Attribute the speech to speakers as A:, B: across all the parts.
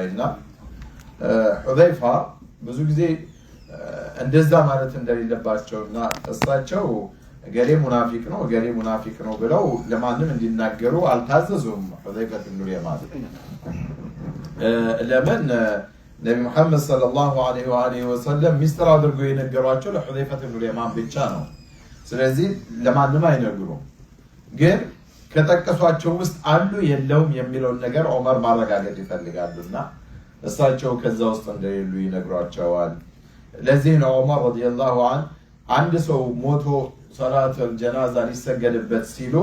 A: እና ሁዘይፋ ብዙ ጊዜ እንደዛ ማለት እንደሌለባቸውና እሳቸው ገሌ ሙናፊቅ ነው ብለው ለማንም እንዲናገሩ አልታዘዙም። ሁዘይፋ ኢብኑ የማን ለምን ነብዩ መሐመድ ሰለላሁ ዐለይሂ ወሰለም ሚስጥር አድርገው የነገሯቸው ለሁዘይፋ ኢብኑ የማን ብቻ ነው። ስለዚህ ለማንም አይነግሩም። ግን ከጠቀሷቸው ውስጥ አንዱ የለውም የሚለውን ነገር ዑመር ማረጋገጥ ይፈልጋሉና እሳቸው ከዛ ውስጥ እንደሌሉ ይነግሯቸዋል። ለዚህ ነው ዑመር ረዲየላሁ ዐንሁ አንድ ሰው ሞቶ ሰላተል ጀናዛ ሊሰገድበት ሲሉ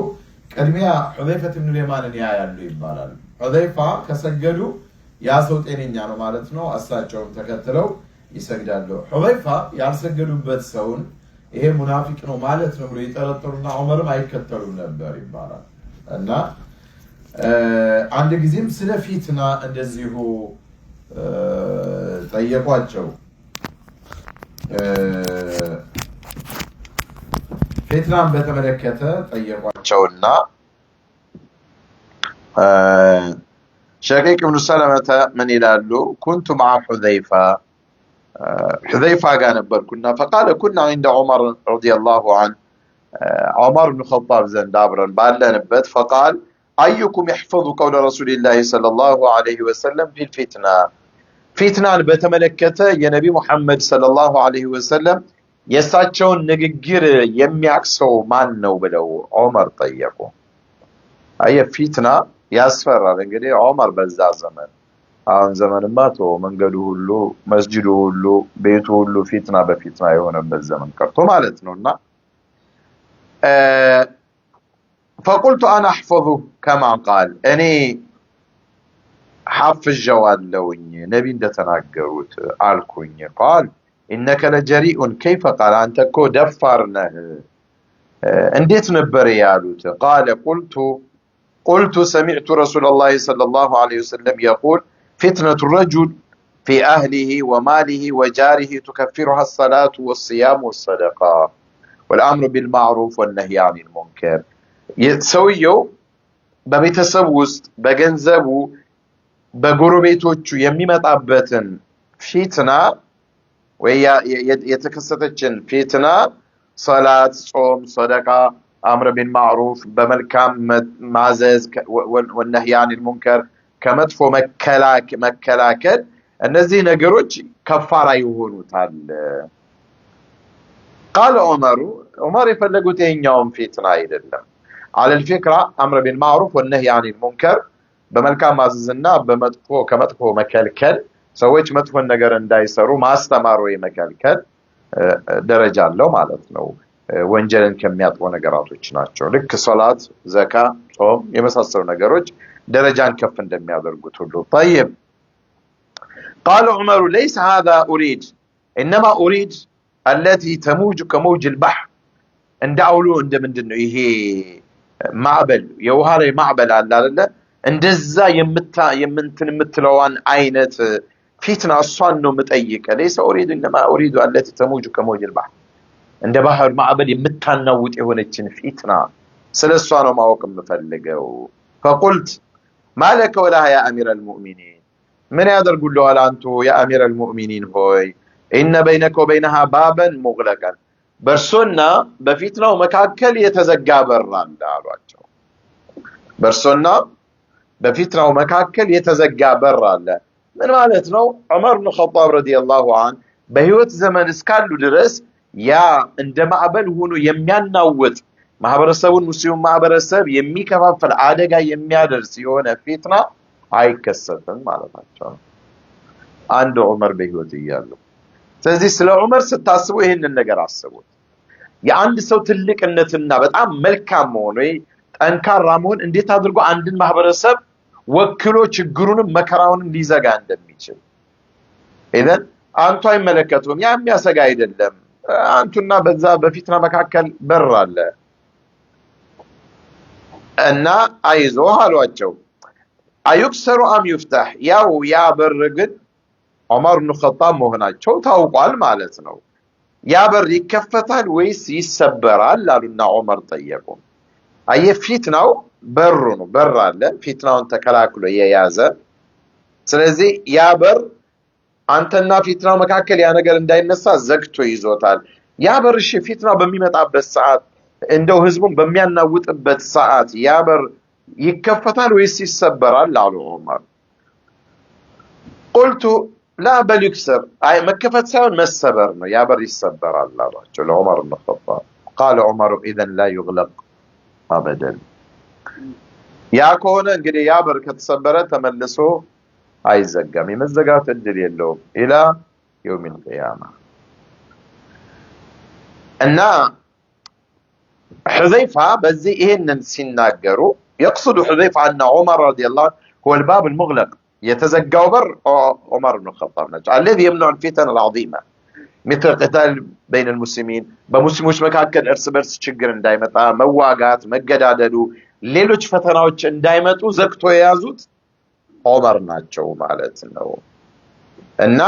A: ቅድሚያ ሁዘይፋ ኢብኑ የማንን ያያሉ ይባላል። ሁዘይፋ ከሰገዱ ያ ሰው ጤነኛ ነው ማለት ነው። እሳቸውም ተከትለው ይሰግዳሉ። ሁዘይፋ ያልሰገዱበት ሰውን ይሄ ሙናፊቅ ነው ማለት ነው ብሎ ይጠረጥሩና ዑመርም አይከተሉም ነበር ይባላል። እና አንድ ጊዜም ስለ ፊትና እንደዚሁ ጠየቋቸው። ፊትናን በተመለከተ ጠየቋቸውና ሸቂቅ ኢብኑ ሰለመተ ምን ይላሉ? ኩንቱ መዓ حذيفة قال نبركنا فقال كنا عند عمر رضي الله عنه عمر بن الخطاب زين دابرا بالله نبت فقال أيكم يحفظ قول رسول الله صلى الله عليه وسلم في فتنة بتملكته يا نبي محمد صلى الله عليه وسلم يساتشون نجير يميعكسو مان نو بلو عمر طيقو أي فتنة ياسفر على عمر بزا زمن አሁን ዘመንማቶ መንገዱ ሁሉ መስጂዱ ሁሉ ቤቱ ሁሉ ፊትና በፊትና የሆነበት ዘመን ቀርቶ ማለት ነውና فقلت انا احفظه كما قال اني حفظዋለሁኝ ነብይ እንደተናገሩት አልኩኝ قال انك لجريء كيف قال انت እኮ ደፋር ነህ እንዴት ነበር ያሉት قال قلت سمعت رسول الله صلى الله عليه وسلم يقول فتنة الرجل في أهله وماله وجاره تكفرها الصلاة والصيام والصدقة والأمر بالمعروف والنهي عن المنكر سويو ببيتسب وسط بجنزبو بقربيتوچو يميمت عبتن فتنة وهي يتكستتشن فتنة صلاة صوم صدقة أمر بالمعروف بملكام معزز والنهي عن المنكر ከመጥፎ መከላከል እነዚህ ነገሮች ከፋራ ይሆኑታል። قال عمر የፈለጉት የኛውን ፊትና አይደለም على الفكرة امر بالمعروف والنهي عن المنكر በመልካም ማዘዝና ከመጥፎ መከልከል ሰዎች መጥፎ ነገር እንዳይሰሩ ማስተማር ወይ መከልከል ደረጃ አለው ማለት ነው። ወንጀልን ከሚያጥፉ ነገራቶች ናቸው። ልክ ሶላት፣ ዘካ፣ ጾም የመሳሰሉ ነገሮች درجان كف እንደሚያደርጉት ሁሉ طيب قال عمر ليس هذا أريد إنما أريد التي تموج كموج البحر عند أولو عند ምንድነው ይሄ ማዕበል የውሃ ላይ ማዕበል አለ አይደለ እንደዛ የምትለዋን አይነት ፊትና እሷን ነው መጠይቀ ليس أريد إنما أريد التي تموج كموج البحر እንደ ባህር ማዕበል የምታናውጥ የሆነችን ፊትና ስለሷ ነው ማወቅ የምፈልገው فقلت ما لك ولا يا أمير المؤمنين من يدرقوا له على أنتو يا أمير المؤمنين هوي إن بينك وبينها بابا مغلقا برسونا بفتنا ومكاكل يتزقى بران دعواتهم برسونا بفتنا ومكاكل يتزقى بران من مالتنا عمر بن الخطاب رضي الله عنه بهيوت زمن اسكالو درس يا عندما أبل هونو يميان ناوت ማህበረሰቡን ሙስሊም ማህበረሰብ የሚከፋፈል አደጋ የሚያደርስ የሆነ ፊትና አይከሰትም ማለታቸው አንድ ዑመር በህይወት እያሉ ስለዚህ ስለ ዑመር ስታስቡ ይሄንን ነገር አስቡት። የአንድ ሰው ትልቅነትና በጣም መልካም መሆን ወይ ጠንካራ መሆን እንዴት አድርጎ አንድን ማህበረሰብ ወክሎ ችግሩንም መከራውንም ሊዘጋ እንደሚችል ኢዘን አንቱ አይመለከቱም። ያ የሚያሰጋ አይደለም። አንቱና በዛ በፊትና መካከል በር አለ እና አይዞ አሏቸው። አዩክሰሩ አም ይፍታህ ያው ያ በር ግን ዑመር ኢብኑ ኸጣብ መሆናቸው ታውቋል ማለት ነው። ያ በር ይከፈታል ወይስ ይሰበራል አሉና ዑመር ጠየቁ። አየ ፊትናው በሩ ነው በር አለ ፊትናውን ተከላክሎ የያዘ ስለዚህ ያ በር አንተና ፊትናው መካከል ያ ነገር እንዳይነሳ ዘግቶ ይዞታል። ያ በር እሺ ፊትናው በሚመጣበት ሰዓት እንደው ህዝቡን በሚያናውጥበት ሰዓት ያ በር ይከፈታል ወይስ ይሰበራል አሉ ዑመር። قلت لا بل يكسر اي مكفت ساون مسبر ነው ያ በር ይሰበራል አሏቸው ለዑመር ኢብኑ ኸጣብ። قال عمر اذا لا يغلق ابدا ያ ከሆነ እንግዲህ ያ በር ከተሰበረ ተመልሶ አይዘጋም የመዘጋት እድል የለውም الى يوم القيامه። እና حذيفة በዚህ ይሄንን ሲናገሩ يقصد حذيفة أن عمر رضي الله عنه هو الباب المغلق يتزجاو بر عمر بن الخطاب الذي يمنع الفتن العظيمة مثل القتال بين المسلمين بمسلموች መካከል እርስ በርስ ችግር እንዳይመጣ መዋጋት መገዳደሉ ሌሎች ፈተናዎች እንዳይመጡ ዘግቶ የያዙት ዑመር ናቸው ማለት ነው። እና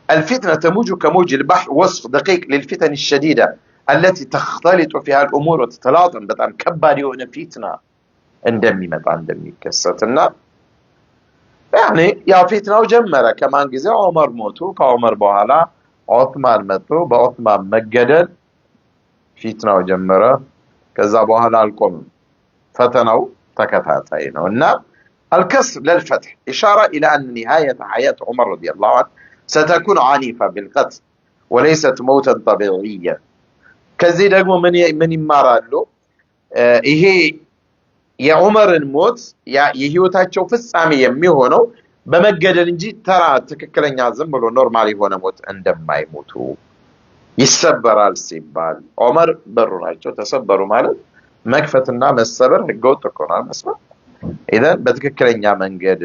A: الفتنة تموج كموج البحر وصف دقيق للفتن الشديدة التي تختلط فيها الأمور وتتلاطم በጣም ከባድ የሆነ ፊትና እንደሚመጣ እንደሚከሰትና يعني ያ ፊትናው ጀመረ ከማን ጊዜ ዑመር ሞቱ ከዑመር በኋላ ዑስማን መጡ በዑስማን መገደል ፊትናው ጀመረ ከዛ በኋላ አልቆምም ፈተናው ተከታታይ ነውና الكسر للفتح إشارة إلى أن نهاية حياة عمر رضي الله عنه ستكون عنيفة بالقتل وليست موتا طبيعيا كذي ደግሞ ምን ይማራሉ ይሄ የዑመርን ሞት የህይወታቸው ፍጻሜ የሚሆነው በመገደል እንጂ ተራ ትክክለኛ ዝም ብሎ ኖርማል የሆነ ሞት እንደማይሞቱ ይሰበራል ሲባል ዑመር በሩ ናቸው ተሰበሩ ማለት መክፈትና መሰበር ህገወጥ ነው መስማት اذا በትክክለኛ መንገድ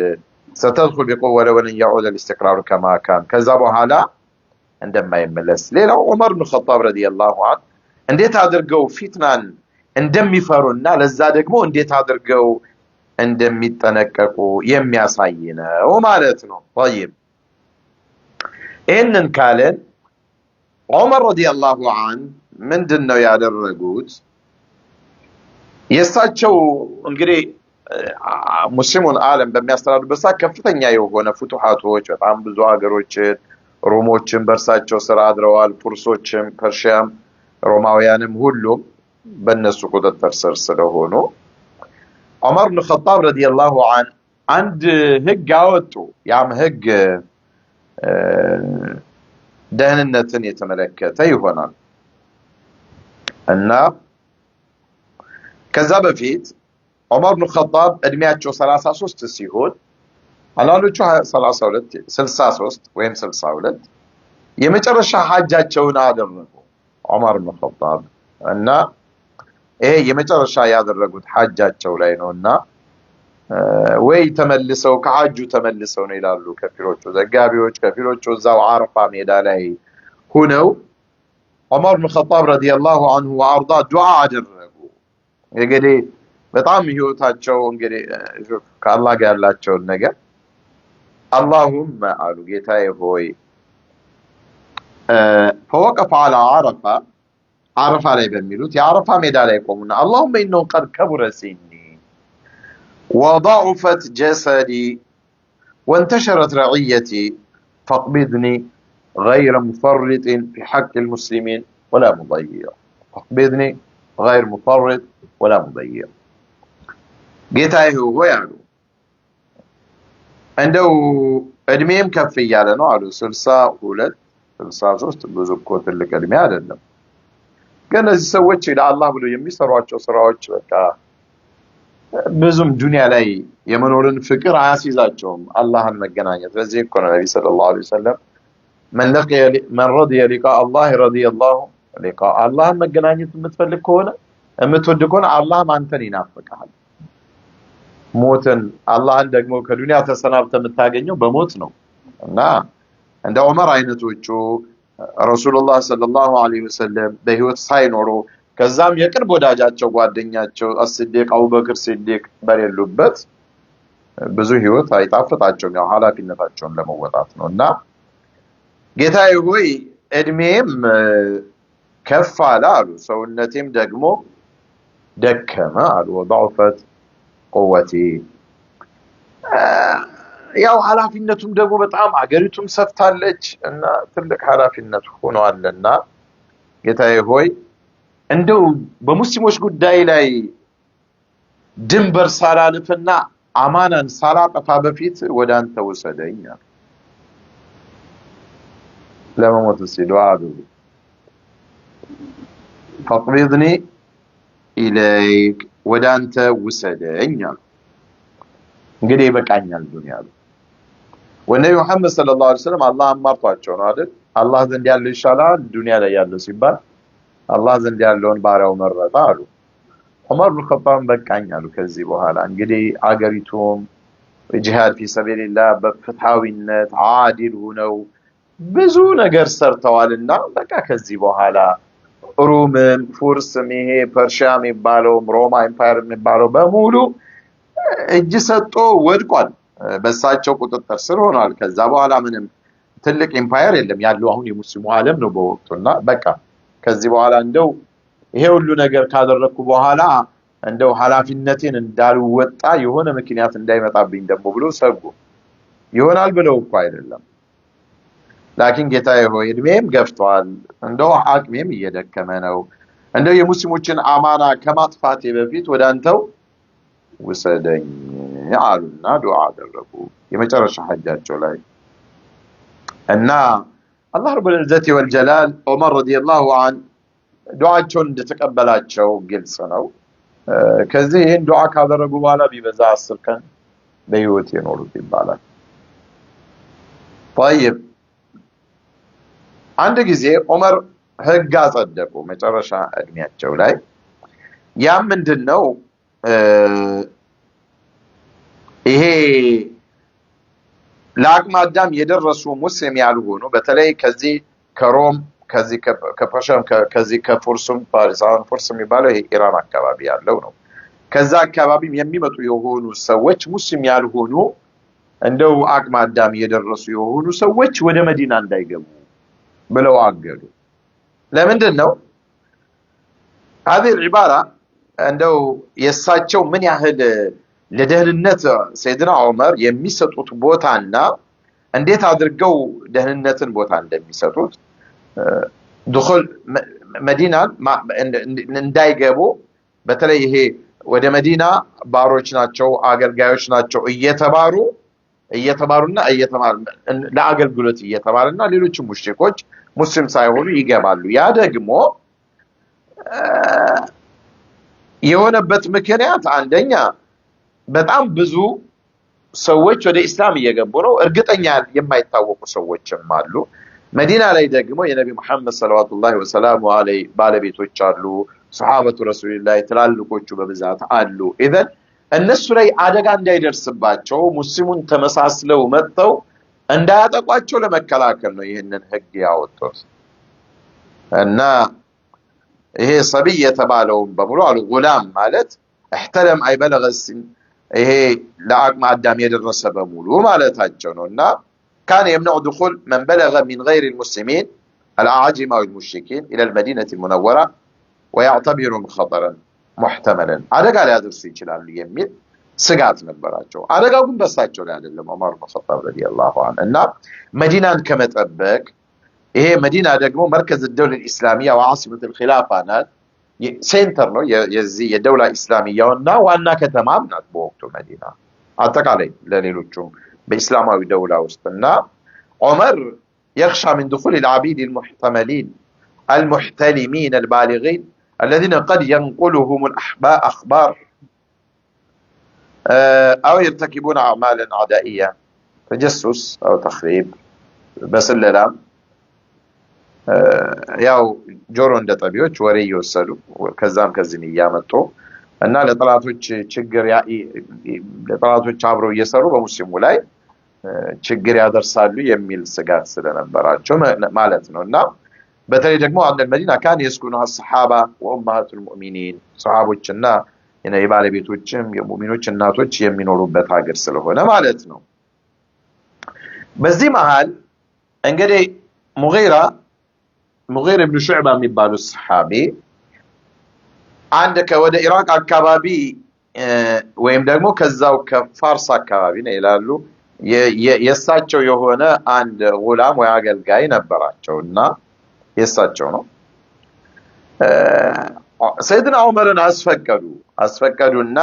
A: ستدخل بقوة ولن يعود الاستقرار كما كان ከዛ በኋላ እንደማይመለስ ሌላው ዑመር ኢብኑ ኸጣብ ረዲየላሁ ዐንሁ እንዴት አድርገው ፊትናን እንደሚፈሩና ለዛ ደግሞ እንዴት አድርገው እንደሚጠነቀቁ የሚያሳይ ነው ማለት ነው። طيب ይሄንን ካለን ዑመር ረዲየላሁ ዐንሁ ምንድነው ያደረጉት? የሳቸው እንግዲህ ሙስሊሙን ዓለም በሚያስተዳድሩበት ሰዓት ከፍተኛ የሆነ ፍቱሃቶች በጣም ብዙ ሀገሮችን ሮሞችን በርሳቸው ስራ አድረዋል። ፑርሶችም ፐርሺያም ሮማውያንም ሁሉም በእነሱ ቁጥጥር ስር ስለሆኑ ዑመር ኢብኑ ኸጣብ ረዲየላሁ ዐንሁ አንድ ህግ አወጡ። ያም ህግ ደህንነትን የተመለከተ ይሆናል እና ከዛ በፊት ዑመር ኢብኑ ኸጣብ እድሜያቸው 33 ሲሆን አንዳንዶቹ 32 63 ወይም 62 የመጨረሻ ሐጃቸውን አደረጉ ዑመር ኢብኑ ኸጣብ እና ይሄ የመጨረሻ ያደረጉት ሐጃቸው ላይ ነውና ወይ ተመልሰው ከሐጁ ተመልሰው ነው ይላሉ ከፊሎቹ ዘጋቢዎች ከፊሎቹ እዛው አረፋ ሜዳ ላይ ሆነው ዑመር ኢብኑ ኸጣብ ረዲየላሁ ዐንሁ ወአርዳ ዱዓ አደረጉ። እንግዲህ በጣም ህይወታቸው እንግዲህ ከአላህ ጋር ያላቸው ነገር اللهم አሉ ጌታዬ ሆይ فوقف على عرفة ላይ በሚሉት የአረፋ ሜዳ ላይ ቆሙና اللهم انه قد كبر سني وضعفت جسدي وانتشرت رعيتي فاقبضني غير مفرط في حق المسلمين ولا مضيع فاقبضني غير مفرط ولا مضيع ጌታዬ ሆይ አሉ እንደው እድሜም ከፍ እያለ ነው አሉ 62 63 ብዙ እኮ ትልቅ እድሜ አይደለም ግን እዚህ ሰዎች ለአላህ ብሎ የሚሰሯቸው ስራዎች በቃ ብዙም ዱንያ ላይ የመኖርን ፍቅር አያስይዛቸውም አላህን መገናኘት ለዚህ እኮ ነው ነብዩ ሰለላሁ ዐለይሂ ወሰለም من رضي لقاء الله رضي الله لقاء الله መገናኘት የምትፈልግ ከሆነ የምትወድ ከሆነ አላህ አንተን ይናፍቃል ሞትን አላህን ደግሞ ከዱንያ ተሰናብተ የምታገኘው በሞት ነው እና እንደ ዑመር አይነቶቹ ረሱላህ ሰለላሁ ዐለይሂ ወሰለም በህይወት ሳይኖሩ ከዛም የቅርብ ወዳጃቸው ጓደኛቸው አስዲቅ አቡበክር ሲዲቅ በሌሉበት ብዙ ህይወት አይጣፍጣቸውም ያው ኃላፊነታቸውን ለመወጣት ነውና ጌታዬ ሆይ እድሜም ከፍ አለ አሉ ሰውነቴም ደግሞ ደከመ አሉ وضعفت قوتي ያው ኃላፊነቱም ደግሞ በጣም አገሪቱም ሰፍታለች እና ትልቅ ኃላፊነት ሆኗልና ጌታዬ ሆይ እንደው በሙስሊሞች ጉዳይ ላይ ድንበር ሳላልፍና አማናን ሳላጠፋ በፊት ወደ አንተ ውሰደኝ። ለመሞት ሲሉ አድርጉ ፈቅቢድኒ ኢለይክ ወደ አንተ ውሰደኝ አሉ። እንግዲህ ይበቃኛል ዱንያ አሉ። ወነብዩ መሐመድ ሰለላሁ ዐለይሂ ወሰለም አላህ አማርቷቸው ነው አይደል? አላህ ዘንድ ያለው ይሻላል ዱንያ ላይ ያለው ሲባል አላህ ዘንድ ያለውን ባሪያው መረጠ አሉ። ዑመር ብን ኸጣብ በቃኝ አሉ። ከዚህ በኋላ እንግዲህ አገሪቱም ጂሃድ ፊ ሰቢልላህ በፍትሃዊነት አዲል ሆነው ብዙ ነገር ሰርተዋልና በቃ ከዚህ በኋላ ሩምም ፉርስም ይሄ ፐርሺያ የሚባለው ሮማ ኤምፓየር የሚባለው በሙሉ እጅ ሰጥቶ ወድቋል። በሳቸው ቁጥጥር ስር ሆኗል። ከዛ በኋላ ምንም ትልቅ ኤምፓየር የለም ያለው አሁን የሙስሊሙ ዓለም ነው በወቅቱና በቃ ከዚህ በኋላ እንደው ይሄ ሁሉ ነገር ካደረኩ በኋላ እንደው ኃላፊነቴን እንዳልወጣ የሆነ ምክንያት እንዳይመጣብኝ ደግሞ ብሎ ሰጉ። ይሆናል ብለው እኮ አይደለም ላኪን ጌታዬ ሆይ እድሜም ገፍቷል፣ እንደው አቅሜም እየደከመ ነው፣ እንደው የሙስሊሞችን አማና ከማጥፋቴ በፊት ወደ አንተው ውሰደኝ አሉና ዱዓ አደረጉ የመጨረሻ ሐጃቸው ላይ እና አላህ ረቡል ዒዘቲ ወልጀላል ዑመር ረዲየላሁ ዐንሁ ዱዓቸውን እንደተቀበላቸው ግልጽ ነው። ከዚህ ይህን ዱዓ ካደረጉ በኋላ ቢበዛ 10 ቀን በህይወት የኖሩት ይባላል። طيب አንድ ጊዜ ዑመር ህግ አጸደቁ መጨረሻ እድሜያቸው ላይ። ያ ምንድነው? ይሄ ለአቅመ አዳም የደረሱ ሙስሊም ያልሆኑ በተለይ ከዚህ ከሮም ከዚህ ከፐርሺያም ከዚህ ከፉርስም ፓሪሳን ፉርስ የሚባለው ይሄ ኢራን አካባቢ ያለው ነው። ከዛ አካባቢ የሚመጡ የሆኑ ሰዎች ሙስሊም ያልሆኑ እንደው አቅመ አዳም የደረሱ የሆኑ ሰዎች ወደ መዲና እንዳይገቡ ብለው አገዱ። ለምንድን ነው? هذه العبارة እንደው የሳቸው ምን ያህል ለደህንነት ሰይድና ዑመር የሚሰጡት ቦታና እንዴት አድርገው ደህንነትን ቦታ እንደሚሰጡት دخول መዲና እንዳይገቡ በተለይ ይሄ ወደ መዲና ባሮች ናቸው አገልጋዮች ናቸው እየተባሩና ለአገልግሎት እየተባሉና ሌሎችም ሙሽሪኮች ሙስሊም ሳይሆኑ ይገባሉ። ያ ደግሞ የሆነበት ምክንያት አንደኛ በጣም ብዙ ሰዎች ወደ እስላም እየገቡ ነው። እርግጠኛ የማይታወቁ ሰዎችም አሉ። መዲና ላይ ደግሞ የነብዩ መሐመድ ሰለላሁ ዐለይሂ ዐለይሂ ባለቤቶች አሉ። ሱሐበቱ ረሱልላህ ትላልቆቹ በብዛት አሉ። ኢዘን እነሱ ላይ አደጋ እንዳይደርስባቸው ሙስሊሙን ተመሳስለው መጥተው እንዳያጠቋቸው ለመከላከል ነው ይሄንን ህግ ያወጡት። እና ይሄ ሰቢይ የተባለው በሙሉ አሉ ጉላም ማለት احتلم اي بلغ السن ይሄ ለአቅመ አዳም የደረሰ በሙሉ ማለታቸው ነውና كان يمنع دخول من بلغ من غير المسلمين الأعاجم أو المشركين إلى المدينة المنورة ويعتبرهم خطرا محتملا አደጋ ሊያደርሱ ይችላሉ የሚል ስጋት ነበራቸው። አደጋው ግን በሳቸው ላይ አይደለም ዑመር ኢብኑ ኸጣብ ረዲየላሁ ዐንሁ እና መዲናን ከመጠበቅ ይሄ መዲና ደግሞ መርከዝ الدولة الإسلامية وعاصمة الخلافة ናት። ሴንተር ነው የዚህ የደውላ ኢስላሚያውና ዋና ከተማም ናት በወቅቱ መዲና አጠቃላይ ለሌሎቹም በእስላማዊ ደውላ ውስጥና ዑመር يخشى من دخول العبيد المحتملين المحتلمين البالغين الذين قد ينقلهم الأخبار أو يرتكبون أعمالا عدائية تجسس أو تخريب بسللا ያው ጆሮ እንደጠቢዎች ወሬ እየወሰዱ ከዛም ከዚህም እያመጡ እና ለጠላቶች ችግር ለጠላቶች አብረው እየሰሩ በሙስሊሙ ላይ ችግር ያደርሳሉ የሚል ስጋት ስለነበራቸው ማለት ነውና በተለይ ደግሞ አንደ መዲና ካን يسكنها الصحابه وامهات المؤمنين ሰሃቦችና የባለቤቶችም የሙእሚኖች እናቶች የሚኖሩበት ሀገር ስለሆነ ማለት ነው። በዚህ መሃል እንግዲህ ሙጊራ ኢብኑ ሹዕባ የሚባሉ ሰሃቢ አንድ ከወደ ኢራቅ አካባቢ ወይም ደግሞ ከዛው ከፋርስ አካባቢ ነው ይላሉ የሳቸው የሆነ አንድ ጉላም ወይ አገልጋይ ነበራቸውና የሳቸው ነው ሰይድና ዑመርን አስፈቀዱና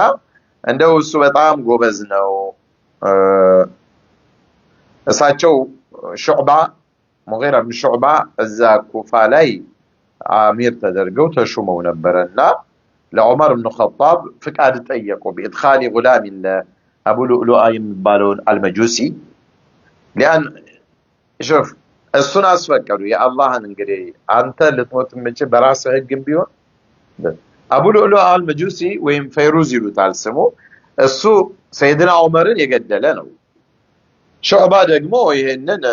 A: እንደው እሱ በጣም ጎበዝ ነው እሳቸው ሹዕባ ሙጊራ ብን ሹዕባ እዛ ኩፋ ላይ አሚር ተደርገው ተሹመው ነበርና ለዑመር ብን ኸጣብ ፍቃድ ጠየቁ በኢድኻሊ ጉላም አቡ ሉዕሉአ የሚባለውን አልመጁሲ ሊያን شوف እሱን አስፈቀዱ የአላህን እንግዲህ አንተ ልትሞት የምችል በራስህ ህግም ቢሆን አቡ ሉዕሉአ አልመጁሲ ወይም ፈይሩዝ ይሉታል ስሙ እሱ ሰይድና ዑመርን የገደለ ነው ሹዕባ ደግሞ ይሄንን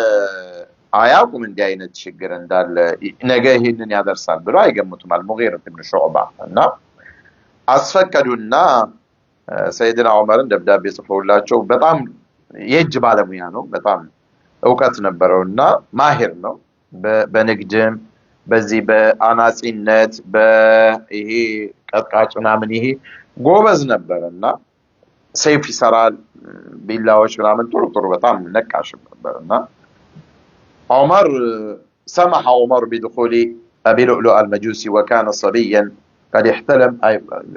A: አያውቁም እንዲህ አይነት ችግር እንዳለ ነገ ይሄንን ያደርሳል ብለው አይገምቱም አልሙጊራ ብን ሹዕባ እና አስፈቀዱና ሰይድና ዑመርን ደብዳቤ ጽፈውላቸው በጣም የእጅ ባለሙያ ነው በጣም እውቀት ነበረውና ማሂር ነው በንግድም በዚህ በአናጺነት በይሄ ቀጥቃጭና ምን ይሄ ጎበዝ ነበርና ሰይፍ ይሰራል ቢላዎች ምናምን ጥሩ በጣም ነቃሽ ነበርና عمر سمح عمر بدخول أبي لؤلؤ المجوسي وكان صبيا قد احتلم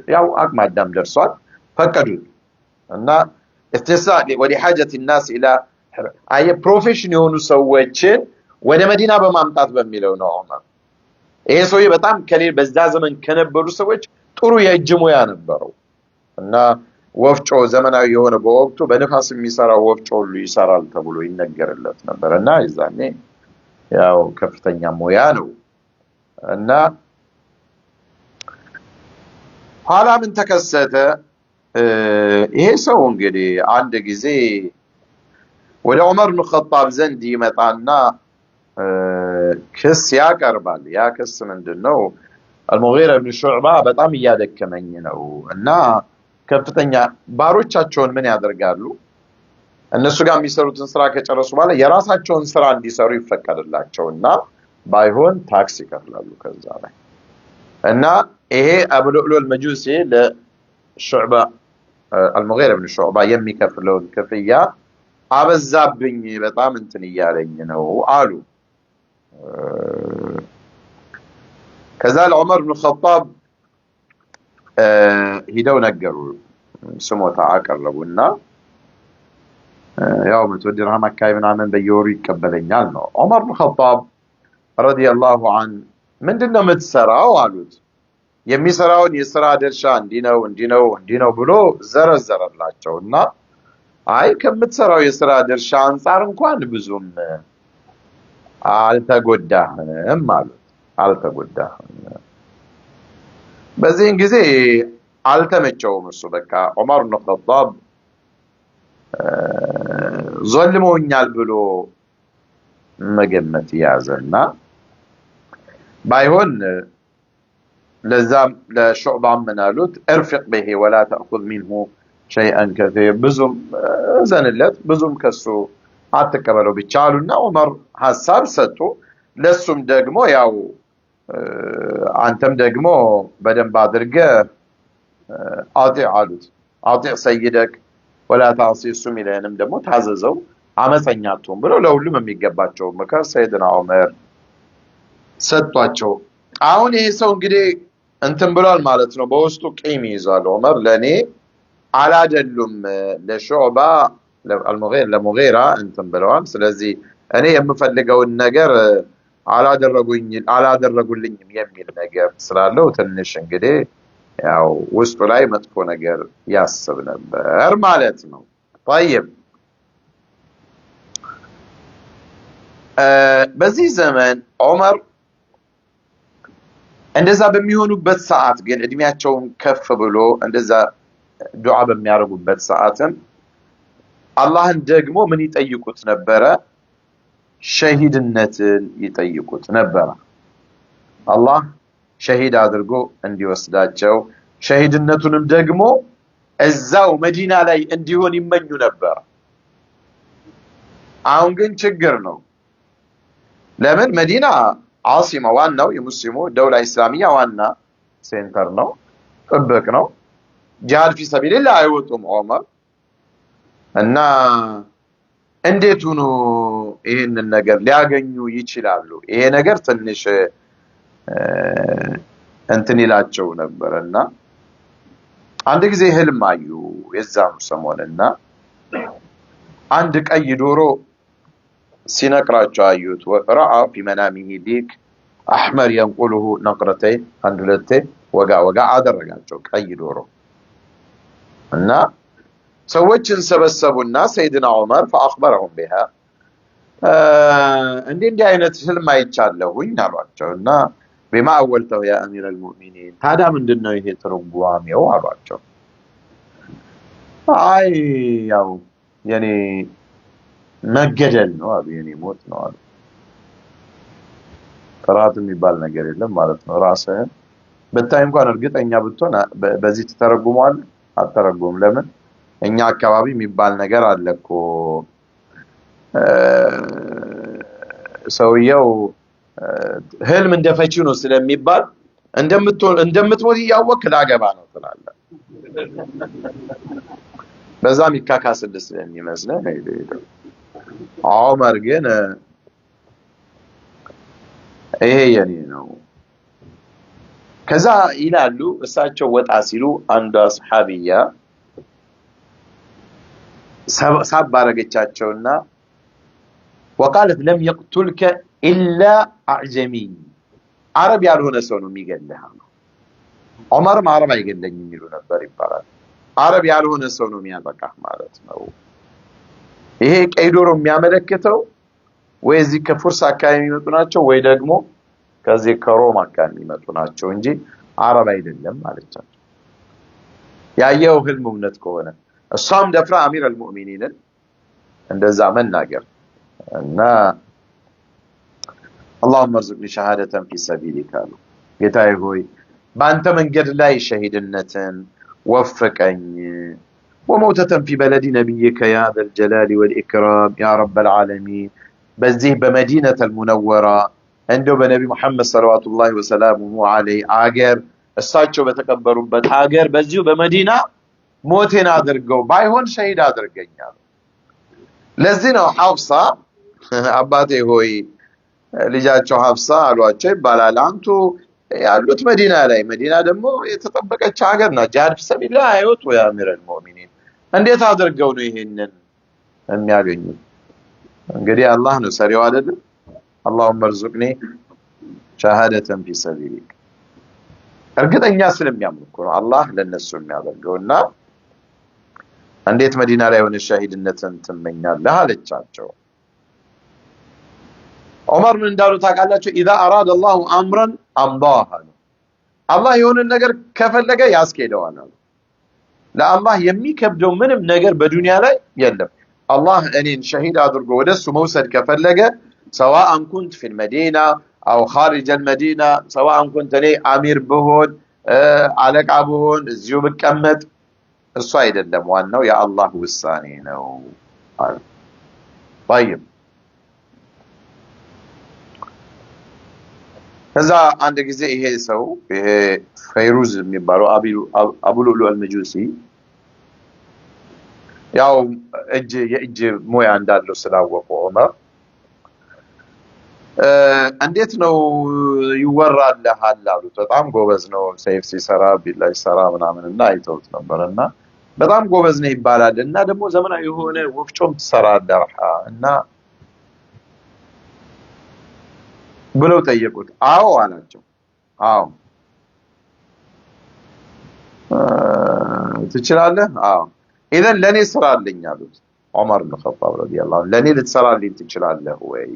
A: ياو أجمع الدم درسات فكدوا أن استساء ولحاجة الناس إلى أي بروفيشن يونو سويتشين ولا مدينة بمامتات بميلون عمر إيه سوي بتام كليل بس دا زمن كنبرو سويتش طرو يجمو ينبرو أن ወፍጮ ዘመናዊ የሆነ በወቅቱ በነፋስ የሚሰራው ወፍጮ ሁሉ ይሰራል ተብሎ ይነገርለት ነበርና ይዛኔ ያው ከፍተኛ ሞያ ነው እና ኋላ ምን ተከሰተ ይሄ ሰው እንግዲህ አንድ ጊዜ ወደ ዑመር ብን ኸጣብ ዘንድ ይመጣና ክስ ያቀርባል ያ ክስ ምንድነው አልሙጊራ ብን ሹዕባ በጣም እያደከመኝ ነው እና ከፍተኛ ባሮቻቸውን ምን ያደርጋሉ እነሱ ጋር የሚሰሩትን ስራ ከጨረሱ በኋላ የራሳቸውን ስራ እንዲሰሩ ይፈቀድላቸውና ባይሆን ታክስ ይከፍላሉ ከዛ ላይ እና ይሄ አቡ ሉዕሉእ አልመጁሲ ለሹዕባ አልሙጊራ ብን ሹዕባ የሚከፍለውን ክፍያ አበዛብኝ በጣም እንትን እያለኝ ነው አሉ ከዛ ለዑመር ብን ኸጣብ ሂደው ነገሩ ስሞታ አቀረቡና ያው 100 ድርሃም አካባቢ ምናምን በየወሩ ይቀበለኛል ነው ዑመር ብን ኸጣብ ረዲየላሁ ዐን ምንድነው የምትሰራው አሉት የሚሰራውን የሥራ ድርሻ እንዲነው ብሎ ዘረዘረላቸውና አይ ከምትሰራው የሥራ ድርሻ አንፃር እንኳን ብዙም አልተጎዳህም አሉት አልተጎዳህም በዚህን ጊዜ አልተመቸውም እሱ በቃ ዑመር ብን ኸጣብ ዞልመውኛል ብሎ መገመት ያዘና ባይሆን ለዛም ለሹዕባም ምናሉት ارفق به ولا تأخذ منه شيئا كثير ብዙም ዘንለት ብዙም ከሱ አትቀበለው ብቻሉና ዑመር ሐሳብ ሰጡ ለሱም ደግሞ ያው አንተም ደግሞ በደንብ አድርገ አጢ ሰይደክ ولا تعصي سميلንም ደግሞ ታዘዘው አመፀኛቱም ብሎ ለሁሉም የሚገባቸው ምክር ሰይድና ዑመር ሰጧቸው አሁን ይሄ ሰው እንግዲህ እንትን ብሏል ማለት ነው በውስጡ ቂም ይዟል ዑመር ለኔ አላደሉም ለሹዕባ ለሙጊራ እንትን ብለዋል ስለዚህ እኔ የምፈልገውን ነገር አላደረጉልኝም የሚል ነገር ስላለው ትንሽ እንግዲህ ያው ውስጡ ላይ መጥፎ ነገር ያስብ ነበር ማለት ነው طيب በዚህ ዘመን ዑመር እንደዛ በሚሆኑበት ሰዓት ግን እድሜያቸውን ከፍ ብሎ እንደዛ ዱዓ በሚያደርጉበት ሰዓትም አላህን ደግሞ ምን ይጠይቁት ነበረ ሸሂድነትን ይጠይቁት ነበር አላህ ሸሂድ አድርጎ እንዲወስዳቸው ሸሂድነቱንም ደግሞ እዛው መዲና ላይ እንዲሆን ይመኙ ነበር አሁን ግን ችግር ነው ለምን መዲና ዓሲማ ዋናው የሙስሊሙ ደውላ እስላሚያ ዋና ሴንተር ነው ጥብቅ ነው ጂሃድ ፊ ሰቢልላህ አይወጡም ዑመር እና እንዴት ሆኖ ይሄንን ነገር ሊያገኙ ይችላሉ? ይሄ ነገር ትንሽ እንትን ይላቸው ነበርና አንድ ጊዜ ህልም አዩ የዛኑ ሰሞንና አንድ ቀይ ዶሮ ሲነቅራቸው አዩት። ወራአ في منامه ዲክ አህመር ينقله نقرتين አንድ ሁለቴ ወጋ ወጋ አደረጋቸው ቀይ ዶሮ እና ሰዎችን ሰበሰቡና ሰይድና ዑመር فاخبرهم بها እንዲህ አይነት ህልም አይቻለሁኝ አሏቸውና بما اولته يا امير المؤمنين ታዲያ ምንድነው ይሄ ትርጓሜው አሏቸው። አይ ያው የኔ መገደል ነው አሉ፣ የኔ ሞት ነው አሉ። ፍርሃት የሚባል ነገር የለም ማለት ነው። ራስህን ብታይ እንኳን እርግጠኛ ብትሆን በዚህ ተተረጉሟል አተረጉም። ለምን እኛ አካባቢ የሚባል ነገር አለ እኮ ሰውየው ህልም እንደፈቺው ነው ስለሚባል እንደምትሞት ያወክ ላገባ ነው ትላለህ። በዛም ይካካስልህ ስለሚመስልህ ነው። ዑመር ግን ይሄ የኔ ነው ከዛ ይላሉ። እሳቸው ወጣ ሲሉ አንዷ ሱሐቢያ ሳብ አረገቻቸውና وقالت لم يقتلك الا اعجمي عرب ያልሆነ ሰው ነው የሚገለህ። ዑመር አረብ አይገለኝም የሚሉ ነበር ይባላል። አረብ ያልሆነ ሰው ነው የሚያጠቃህ ማለት ነው። ይሄ ቀይ ዶሮ የሚያመለክተው ወይ እዚህ ከፉርስ አካባቢ የሚመጡ ናቸው ወይ ደግሞ ከዚህ ከሮም አካባቢ የሚመጡ ናቸው እንጂ አረብ አይደለም ማለቻቸው። ያየው ህልም እውነት ከሆነ እሷም ደፍራ አሚር አልሙእሚኒን እንደዛ መናገር እና اللهم ارزقني شهادة في سبيلك قالوا ጌታዬ ሆይ በአንተ መንገድ ላይ ሸሂድነትን ወፍቀኝ وموتة في بلد نبيك يا ذا الجلال والإكرام يا رب العالمين በዚህ በመዲነة المنورة እንደው በነቢ መሐመድ ሰለላሁ ዐለይሂ عليه አገር እሳቸው በተከበሩበት ሀገር በዚሁ በመዲና ሞቴን አድርገው ባይሆን ሸሂድ አድርገኛል። ለዚህ ነው ሐፍሳ አባቴ ሆይ ልጃቸው ሐፍሳ አሏቸው ይባላል። አንቱ ያሉት መዲና ላይ መዲና ደግሞ የተጠበቀች ሀገር ናት። ጂሃድ ፊሰቢላ አይወጡ ያ አሚረል ሙእሚኒን እንዴት አድርገው ነው ይሄንን የሚያገኙት? እንግዲህ አላህ ነው ሰሪው አይደለም። اللهم ارزقني شهادة في سبيلك እርግጠኛ ስለሚያምኑ ነው አላህ ለነሱ የሚያደርገውና እንዴት መዲና ላይ ሆነ ሸሂድነትን ትመኛለህ አለቻቸው። ዑመር ምን እንዳሉ ታውቃላችሁ? اذا اراد الله امرا امضاه አላህ የሆነ ነገር ከፈለገ ያስኬደዋል አሉ። ለአላህ የሚከብደው ምንም ነገር በዱንያ ላይ የለም። አላህ እኔን ሸሂድ አድርጎ ወደሱ መውሰድ ከፈለገ سواء كنت في المدينة أو خارج المدينة سواء كنت لي أمير بهون عليك أبوهون الزيوب الكمت الصعيد اللموانو يا الله والسانينو. طيب هذا عندك زي هي سو فيروز የሚባሉ አቡ ሉሉእ አልመጁሲ ያው የእጅ ሙያ እንዳለው ስላወቁ ዑመር እንዴት ነው ይወራልሃል አሉት። በጣም ጎበዝ ነው ሰይፍ ሲሰራ ቢላ ሲሰራ ምናምንና አይተውት ነበርና በጣም ጎበዝ ነው ይባላልና ደግሞ ዘመናዊ የሆነ ወፍጮም ትሰራለህ እና ብለው ጠየቁት። አዎ አላቸው። አዎ ትችላለህ? አዎ ኢዘን ለኔ ስራልኝ አሉት ዑመር ኢብኑ ኸጣብ ረዲየላሁ ዐንሁ። ለኔ ልትሰራልኝ ትችላለህ ወይ?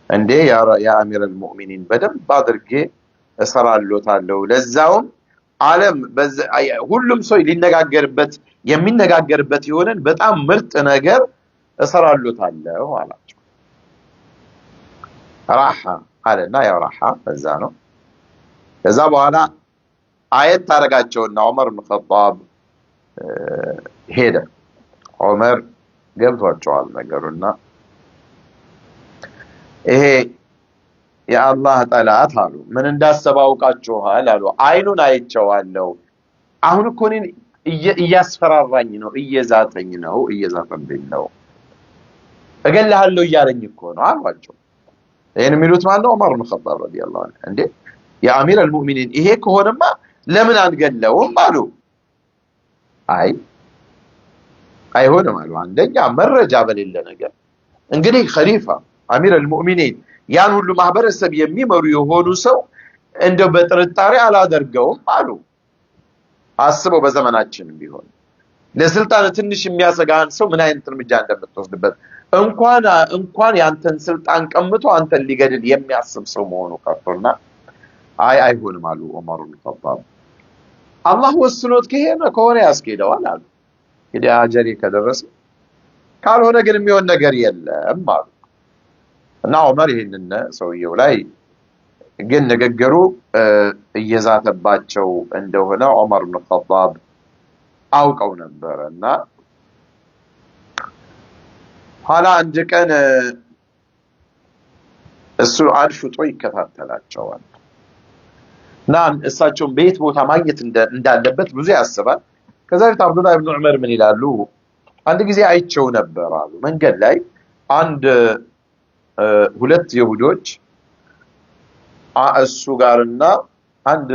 A: እንዴ ያ አሚር አልሙእሚኒን በደንብ አድርጌ እሰራለታለሁ። ለዛውም ዓለም ሁሉም ሰው ሊነጋገርበት የሚነጋገርበት የሆነን በጣም ምርጥ ነገር እሰራለታለሁ አላቸው። ራሓ አለና ያው ራሓ በዛ ነው። ከዛ በኋላ አየት ታረጋቸውና ዑመር ኢብኑ ኸጣብ ሄደ። ዑመር ገብቷቸዋል ነገሩና ይሄ የአላህ ጠላት አሉ ምን እንዳሰባውቃቸዋል አሉ። አይኑን አይቼዋለሁ። አሁን እኮ እኔን እያስፈራራኝ ነው፣ እየዛተኝ ነው፣ እየዛተብኝ ነው። እገልሃለሁ እያለኝ እኮ ነው አሏቸው። ይሄን የሚሉት ማን ነው? ዑመር ኢብኑ ኸጣብ ረዲየላሁ ዐንሁ። እንዴ የአሚር አልሙእሚኒን ይሄ ከሆነማ ለምን አንገለውም አሉ። አይ አይሆንም አሉ። አንደኛ መረጃ በሌለ ነገር እንግዲህ ኸሊፋ አሚር አልሙእሚኒን ያን ሁሉ ማህበረሰብ የሚመሩ የሆኑ ሰው እንደው በጥርጣሬ አላደርገውም አሉ። አስበው በዘመናችን ቢሆን ለስልጣን ትንሽ የሚያሰጋን ሰው ምን አይነት እርምጃ እንደምትወስድበት እንኳን ያንተን ስልጣን ቀምቶ አንተን ሊገድል የሚያስብ ሰው መሆኑ ቀርቶና አይሆንም አሉ ዑመር ኢብኑ ኸጣብ። አላህ ወስኖት ከሆነ ያስኬደዋል አሉ። እንግዲህ አጀሪ ከደረሰ ካልሆነ ግን የሚሆን ነገር የለም አሉ። እና ዑመር ይሄንን ሰውየው ላይ ግን ንግግሩ እየዛተባቸው እንደሆነ ዑመር ኢብኑ ኸጣብ አውቀው ነበር። እና ኋላ አንድ ቀን እሱ አድፍጦ ይከታተላቸዋል እና እሳቸውን በየት ቦታ ማግኘት እንዳለበት ብዙ ያስባል። ከዛ ቤት አብዱላህ ኢብኑ ዑመር ምን ይላሉ? አንድ ጊዜ አይቸው ነበር አሉ መንገድ ላይ ሁለት ይሁዶች እሱ ጋርና አንድ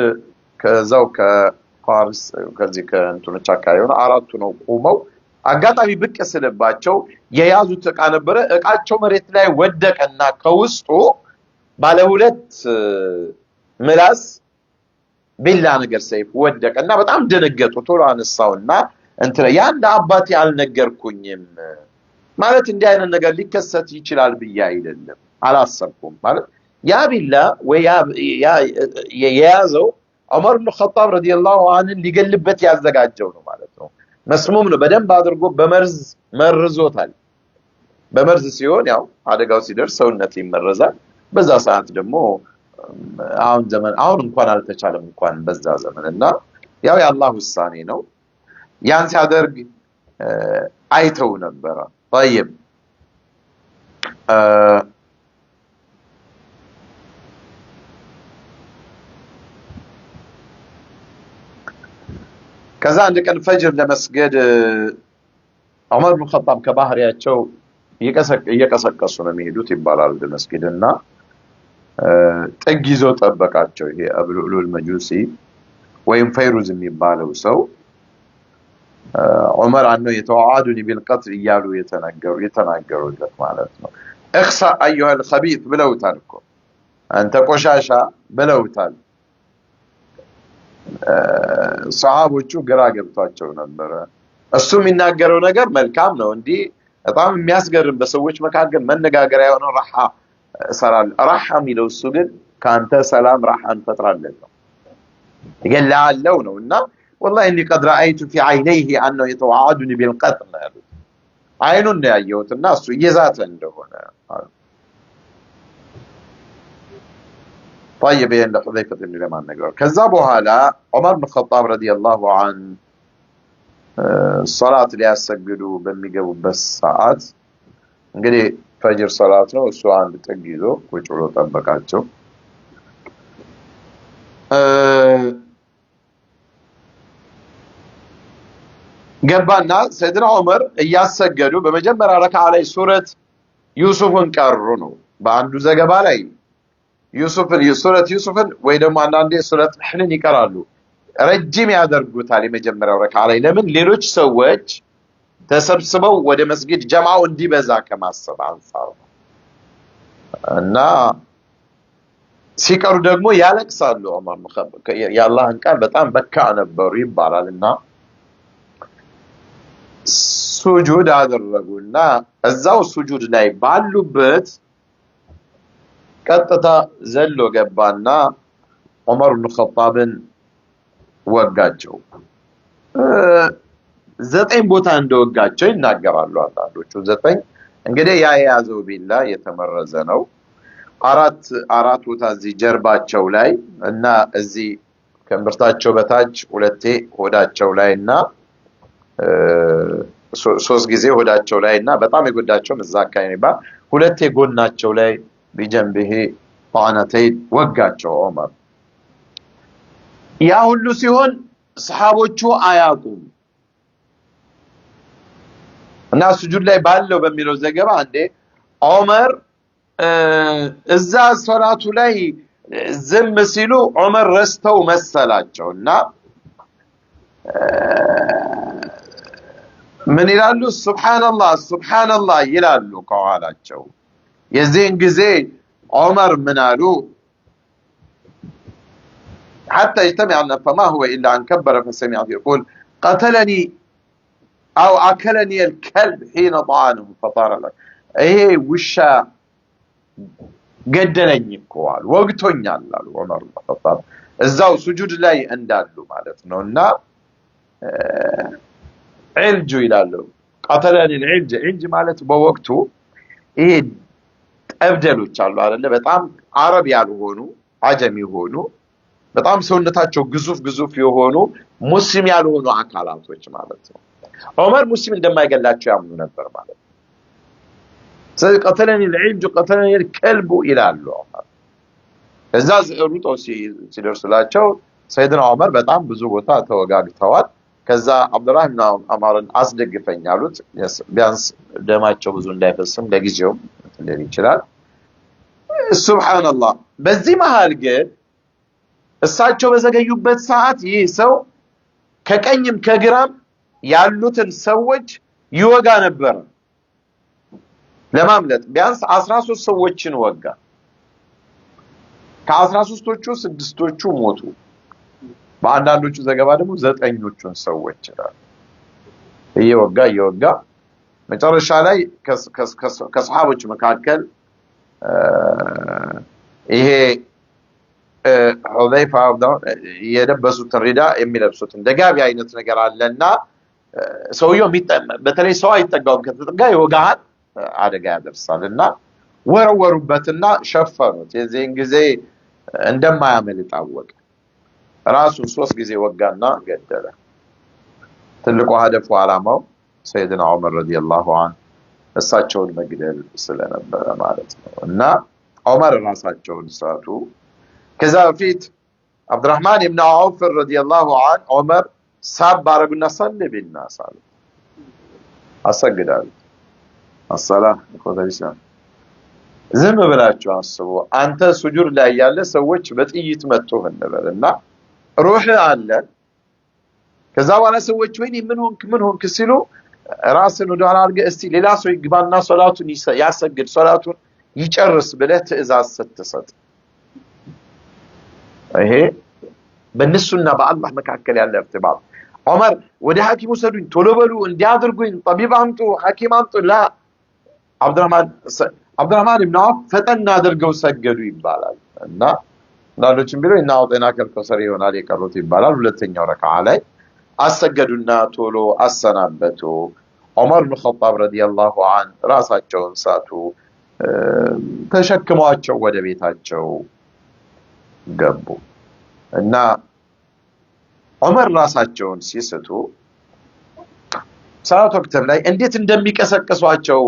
A: ከዛው ከፋርስ ከዚህ ከእንትኖች አካባቢ ሆነ አራቱ ነው ቆመው አጋጣሚ ብቅ ስለባቸው የያዙት ዕቃ ነበረ። ዕቃቸው መሬት ላይ ወደቀና ከውስጡ ባለ ሁለት ምላስ ቢላ ነገር ሰይፍ ወደቀና በጣም ደነገጡ። ቶሎ አነሳውና ያን አባቴ አልነገርኩኝም ማለት እንዲህ አይነት ነገር ሊከሰት ይችላል ብዬ አይደለም አላሰብኩም ማለት ያ ቢላ ወይ ያ የያዘው ዑመር ኢብኑ ኸጣብ ረዲየላሁ ዐንሁ ሊገልበት ያዘጋጀው ነው ማለት ነው። መስሙም ነው፣ በደንብ አድርጎ በመርዝ መርዞታል። በመርዝ ሲሆን ያው አደጋው ሲደርስ ሰውነት ይመረዛል። በዛ ሰዓት ደግሞ አሁን እንኳን አልተቻለም እንኳን በዛ ዘመን እና ያው የአላህ ውሳኔ ነው። ያን ሲያደርግ አይተው ነበር። طيب ከዛ አንድ ቀን ፈጅር ለመስገድ ዑመር ኢብኑ ኸጣብ ከባህሪያቸው እየቀሰቀሱ ነው የሚሄዱት ይባላል ወደ መስጊድና ጥግ ይዞ ጠበቃቸው። ይሄ አብሉል መጁሲ ወይም ፈይሩዝ የሚባለው ሰው ዑመር አንነው የተዋዓዱኒ ቢልቀትል እያሉ የተናገሩለት ማለት ነው። እኽሳ አዩሀል ኸቢት ብለውታል እኮ አንተ ቆሻሻ ብለውታል። ሰሃቦቹ ግራ ገብቷቸው ነበረ። እሱ የሚናገረው ነገር መልካም ነው፣ እንዲህ በጣም የሚያስገርም በሰዎች መካከል መነጋገሪያ የሆነ ራሓ የሚለው እሱ ግን ከአንተ ሰላም ራሓን ፈጥራለን ነው ይገላለው ነው። እና والله اني قد رايت في عينيه انه يتوعدني بالقتل አይኑን ነው ያየሁትና እሱ እየዛተ እንደሆነ طيب ين حذيفه بن اليمان ነገር ከዛ በኋላ ዑመር ኢብኑ ኸጣብ ረዲየላሁ ዐንሁ ሶላት ሊያሰግዱ በሚገቡበት ሰዓት እንግዲህ ፈጅር ሶላት ነው። እሱ አንድ ጥግ ይዞ ቁጭ ብሎ ጠበቃቸው። ገባና ሰይድና ዑመር እያሰገዱ በመጀመሪያ ረካዓ ላይ ሱረት ዩሱፍን ቀሩ ነው። በአንዱ ዘገባ ላይ ሱረት ዩሱፍን ወይ ደግሞ አንዳንዴ ሱረት ነህልን ይቀራሉ። ረጅም ያደርጉታል የመጀመሪያው ረካዓ ላይ። ለምን? ሌሎች ሰዎች ተሰብስበው ወደ መስጊድ ጀማው እንዲበዛ ከማሰብ አንፃር ነው። እና ሲቀሩ ደግሞ ያለቅሳሉ። ዑመር የአላህን ቃል በጣም በካ ነበሩ ይባላልና ሱጁድ አደረጉና እዛው ሱጁድ ላይ ባሉበት ቀጥታ ዘሎ ገባና ዑመር ኢብኑ ኸጣብን ወጋቸው። 9 ቦታ እንደወጋቸው ይናገራሉ አንዳንዶቹ። 9 እንግዲህ ያ የያዘው ቢላ የተመረዘ ነው። አራት ቦታ እዚህ ጀርባቸው ላይ እና እዚህ ከእምብርታቸው በታች ሁለቴ ሆዳቸው ላይ እና 3 ጊዜ ሆዳቸው ላይ እና በጣም የጎዳቸው እዛ አካባቢ ባል ሁለቴ ጎናቸው ላይ ቢጀንብህ ጣናተይ ወጋቸው ዑመር። ያ ሁሉ ሲሆን ሰሃቦቹ አያቁም እና ሱጁድ ላይ ባለው በሚለው ዘገባ አንዴ ዑመር እዛ ሶላቱ ላይ ዝም ሲሉ ዑመር ረስተው መሰላቸውና ምን ይላሉ ሱብሃንአላህ ሱብሃንአላህ ይላሉ ከኋላቸው የዚህን ጊዜ ዑመር ምን አሉ حتى اجتمعنا فما هو إلا أن كبر فسمعت يقول قتلني أو أكلني الكلب حين طعنه فطار له إيه وشا قدلني كوال وقتوني على عمر بن الخطاب الزاو سجود لا يندالو مالتنا ونا علجو يلالو قتلني العلج مالت بوقته إيه أبدلو تشالو على بتعم عربي يالهونو عجمي هونو በጣም ሰውነታቸው ግዙፍ የሆኑ ሙስሊም ያልሆኑ አካላቶች ማለት ነው ዑመር ሙስሊም እንደማይገላቸው ያምኑ ነበር ማለት ነው ስለዚህ قتلني العلج قتلني الكلب ይላሉ ዑመር እዛ ሩጠው ሲደርሱላቸው ሰይድና ዑመር በጣም ብዙ ቦታ ተወጋግተዋል ከዛ አብዱላህ ኢብኑ ዑመርን አስደግፈኝ አሉት ቢያንስ ደማቸው ብዙ እንዳይፈስም ለጊዜው እንደዚህ ይችላል ሱብሃንአላህ በዚህ መሃል ግን እሳቸው በዘገዩበት ሰዓት ይህ ሰው ከቀኝም ከግራም ያሉትን ሰዎች ይወጋ ነበር ለማምለጥ ቢያንስ 13 ሰዎችን ወጋ ከ13ቶቹ 6ቶቹ ሞቱ በአንዳንዶቹ ዘገባ ደግሞ 9ኞቹን ሰዎች ይላል እየወጋ መጨረሻ ላይ ከሰሃቦች መካከል ይሄ ሁዘይፋ የለበሱት ሪዳ የሚለብሱት እንደጋቢ አይነት ነገር አለና ሰውየው በተለይ ሰው አይጠጋውም ከተጠጋ ይወጋል አደጋ ያደርሳልና ወረወሩበትና ሸፈኑት የዚህን ጊዜ እንደማያመልጥ አወቀ ራሱን 3 ጊዜ ወጋና ገደለ ትልቁ ሀደፉ ዓላማው ሰይድና ዑመር ረዲየላሁ ዐንሁ እሳቸውን መግደል ስለነበረ ማለት ነው እና ዑመር ራሳቸውን ሳቱ كذا فيت عبد الرحمن بن عوف رضي الله عنه عمر ساب بارقنا صلي بالناس أسجد الصلاة يقول الإسلام زي ما بلاچو አስቡ አንተ ሱጁድ ላይ ያለ ሰዎች በጥይት መጥተው እንደበልና ሩህ አለ ከዛ በኋላ ሰዎች ወይኔ ምን ሆንክ ሲሉ ራስን ወደ ኋላ አድርገህ እስቲ ሌላ ሰው ይግባና ሶላቱን ያሰግድ ሶላቱን ይጨርስ ብለህ ትእዛዝ ስትሰጥ ይሄ በእነሱና በአላህ መካከል ያለ እርትባጥ ዑመር ወደ ሐኪም ወሰዱኝ ቶሎ በሉ እንዲያድርጉኝ ጠቢብ አምጡ ሐኪም አምጡ ላ አብዱራህማን ኢብኑ አውፍ ፈጠና አድርገው ሰገዱ ይባላል እና ዳሎችን ቢለው እና አውጤና ከልከሰሪ ይሆናል የቀሩት ይባላል ሁለተኛው ረካዓ ላይ አሰገዱና ቶሎ አሰናበቱ ዑመር ኢብኑ ኸጣብ ረዲየላሁ ዐንሁ ራሳቸውን ሳቱ ተሸክመዋቸው ወደ ቤታቸው ገቡ እና ዑመር ራሳቸውን ሲስቱ ሰላት ወቅት ላይ እንዴት እንደሚቀሰቅሷቸው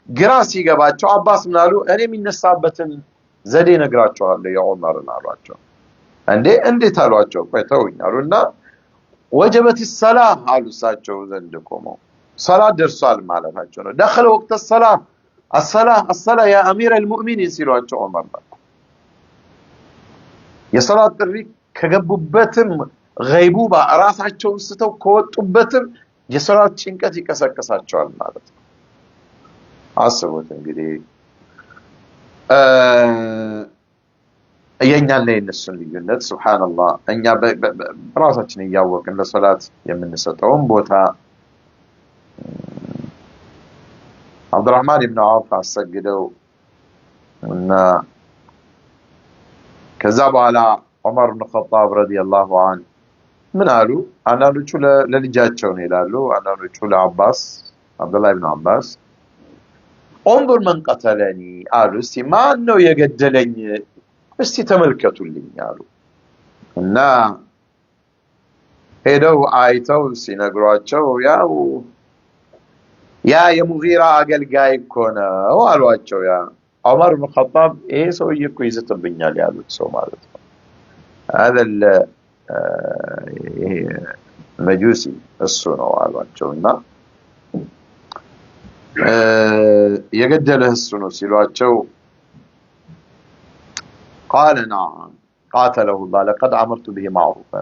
A: ግራ ሲገባቸው አባስ ምናሉ እኔ የሚነሳበትን ዘዴ ነግራቸዋለሁ የዑመርን አሏቸው እንዴት አሏቸው ቆይተውኝ አሉና ወጀበት الصلاه አሉ እሳቸው ዘንድ ቆመው ሰላት ደርሷል ማለታቸው ነው دخل وقت الصلاه الصلاه يا امير المؤمنين ሲሏቸው ዑመር የሰላት ጥሪ ከገቡበትም ገይቡባ ራሳቸውን ስተው ከወጡበትም የሰላት ጭንቀት ይቀሰቀሳቸዋል ማለት ነው አስቡት እንግዲህ የኛና የነሱን ልዩነት ሱብሃንአላህ እኛ በራሳችን ያወቅን ለሰላት የምንሰጠውን ቦታ አብዱራህማን ኢብኑ አውፍ አሰግደው እና ከዛ በኋላ ዑመር ኢብኑ ኸጣብ ረዲየላሁ ዐንሁ ምን አሉ አንዳንዶቹ ለልጃቸው ነው ይላሉ አንዳንዶቹ ለአባስ አብዱላህ ኢብኑ አባስ انظر من قتلني አሉ እስቲ ማን ነው የገደለኝ እስቲ ተመልከቱልኝ አሉ እና ሄደው አይተው ሲነግሯቸው ያ የሙጊራ አገልጋይ እኮ ነው አሏቸው ያ ዑመር ኢብኑ ኸጣብ ይሄ ሰውዬ እኮ ይዘትብኛል ያሉት ሰው ማለት ነው هذا መጁሲ እሱ ነው አሏቸውና የገደለህ እሱ ነው ሲሏቸው قال نعم قاتله الله لقد أمرت به معروفا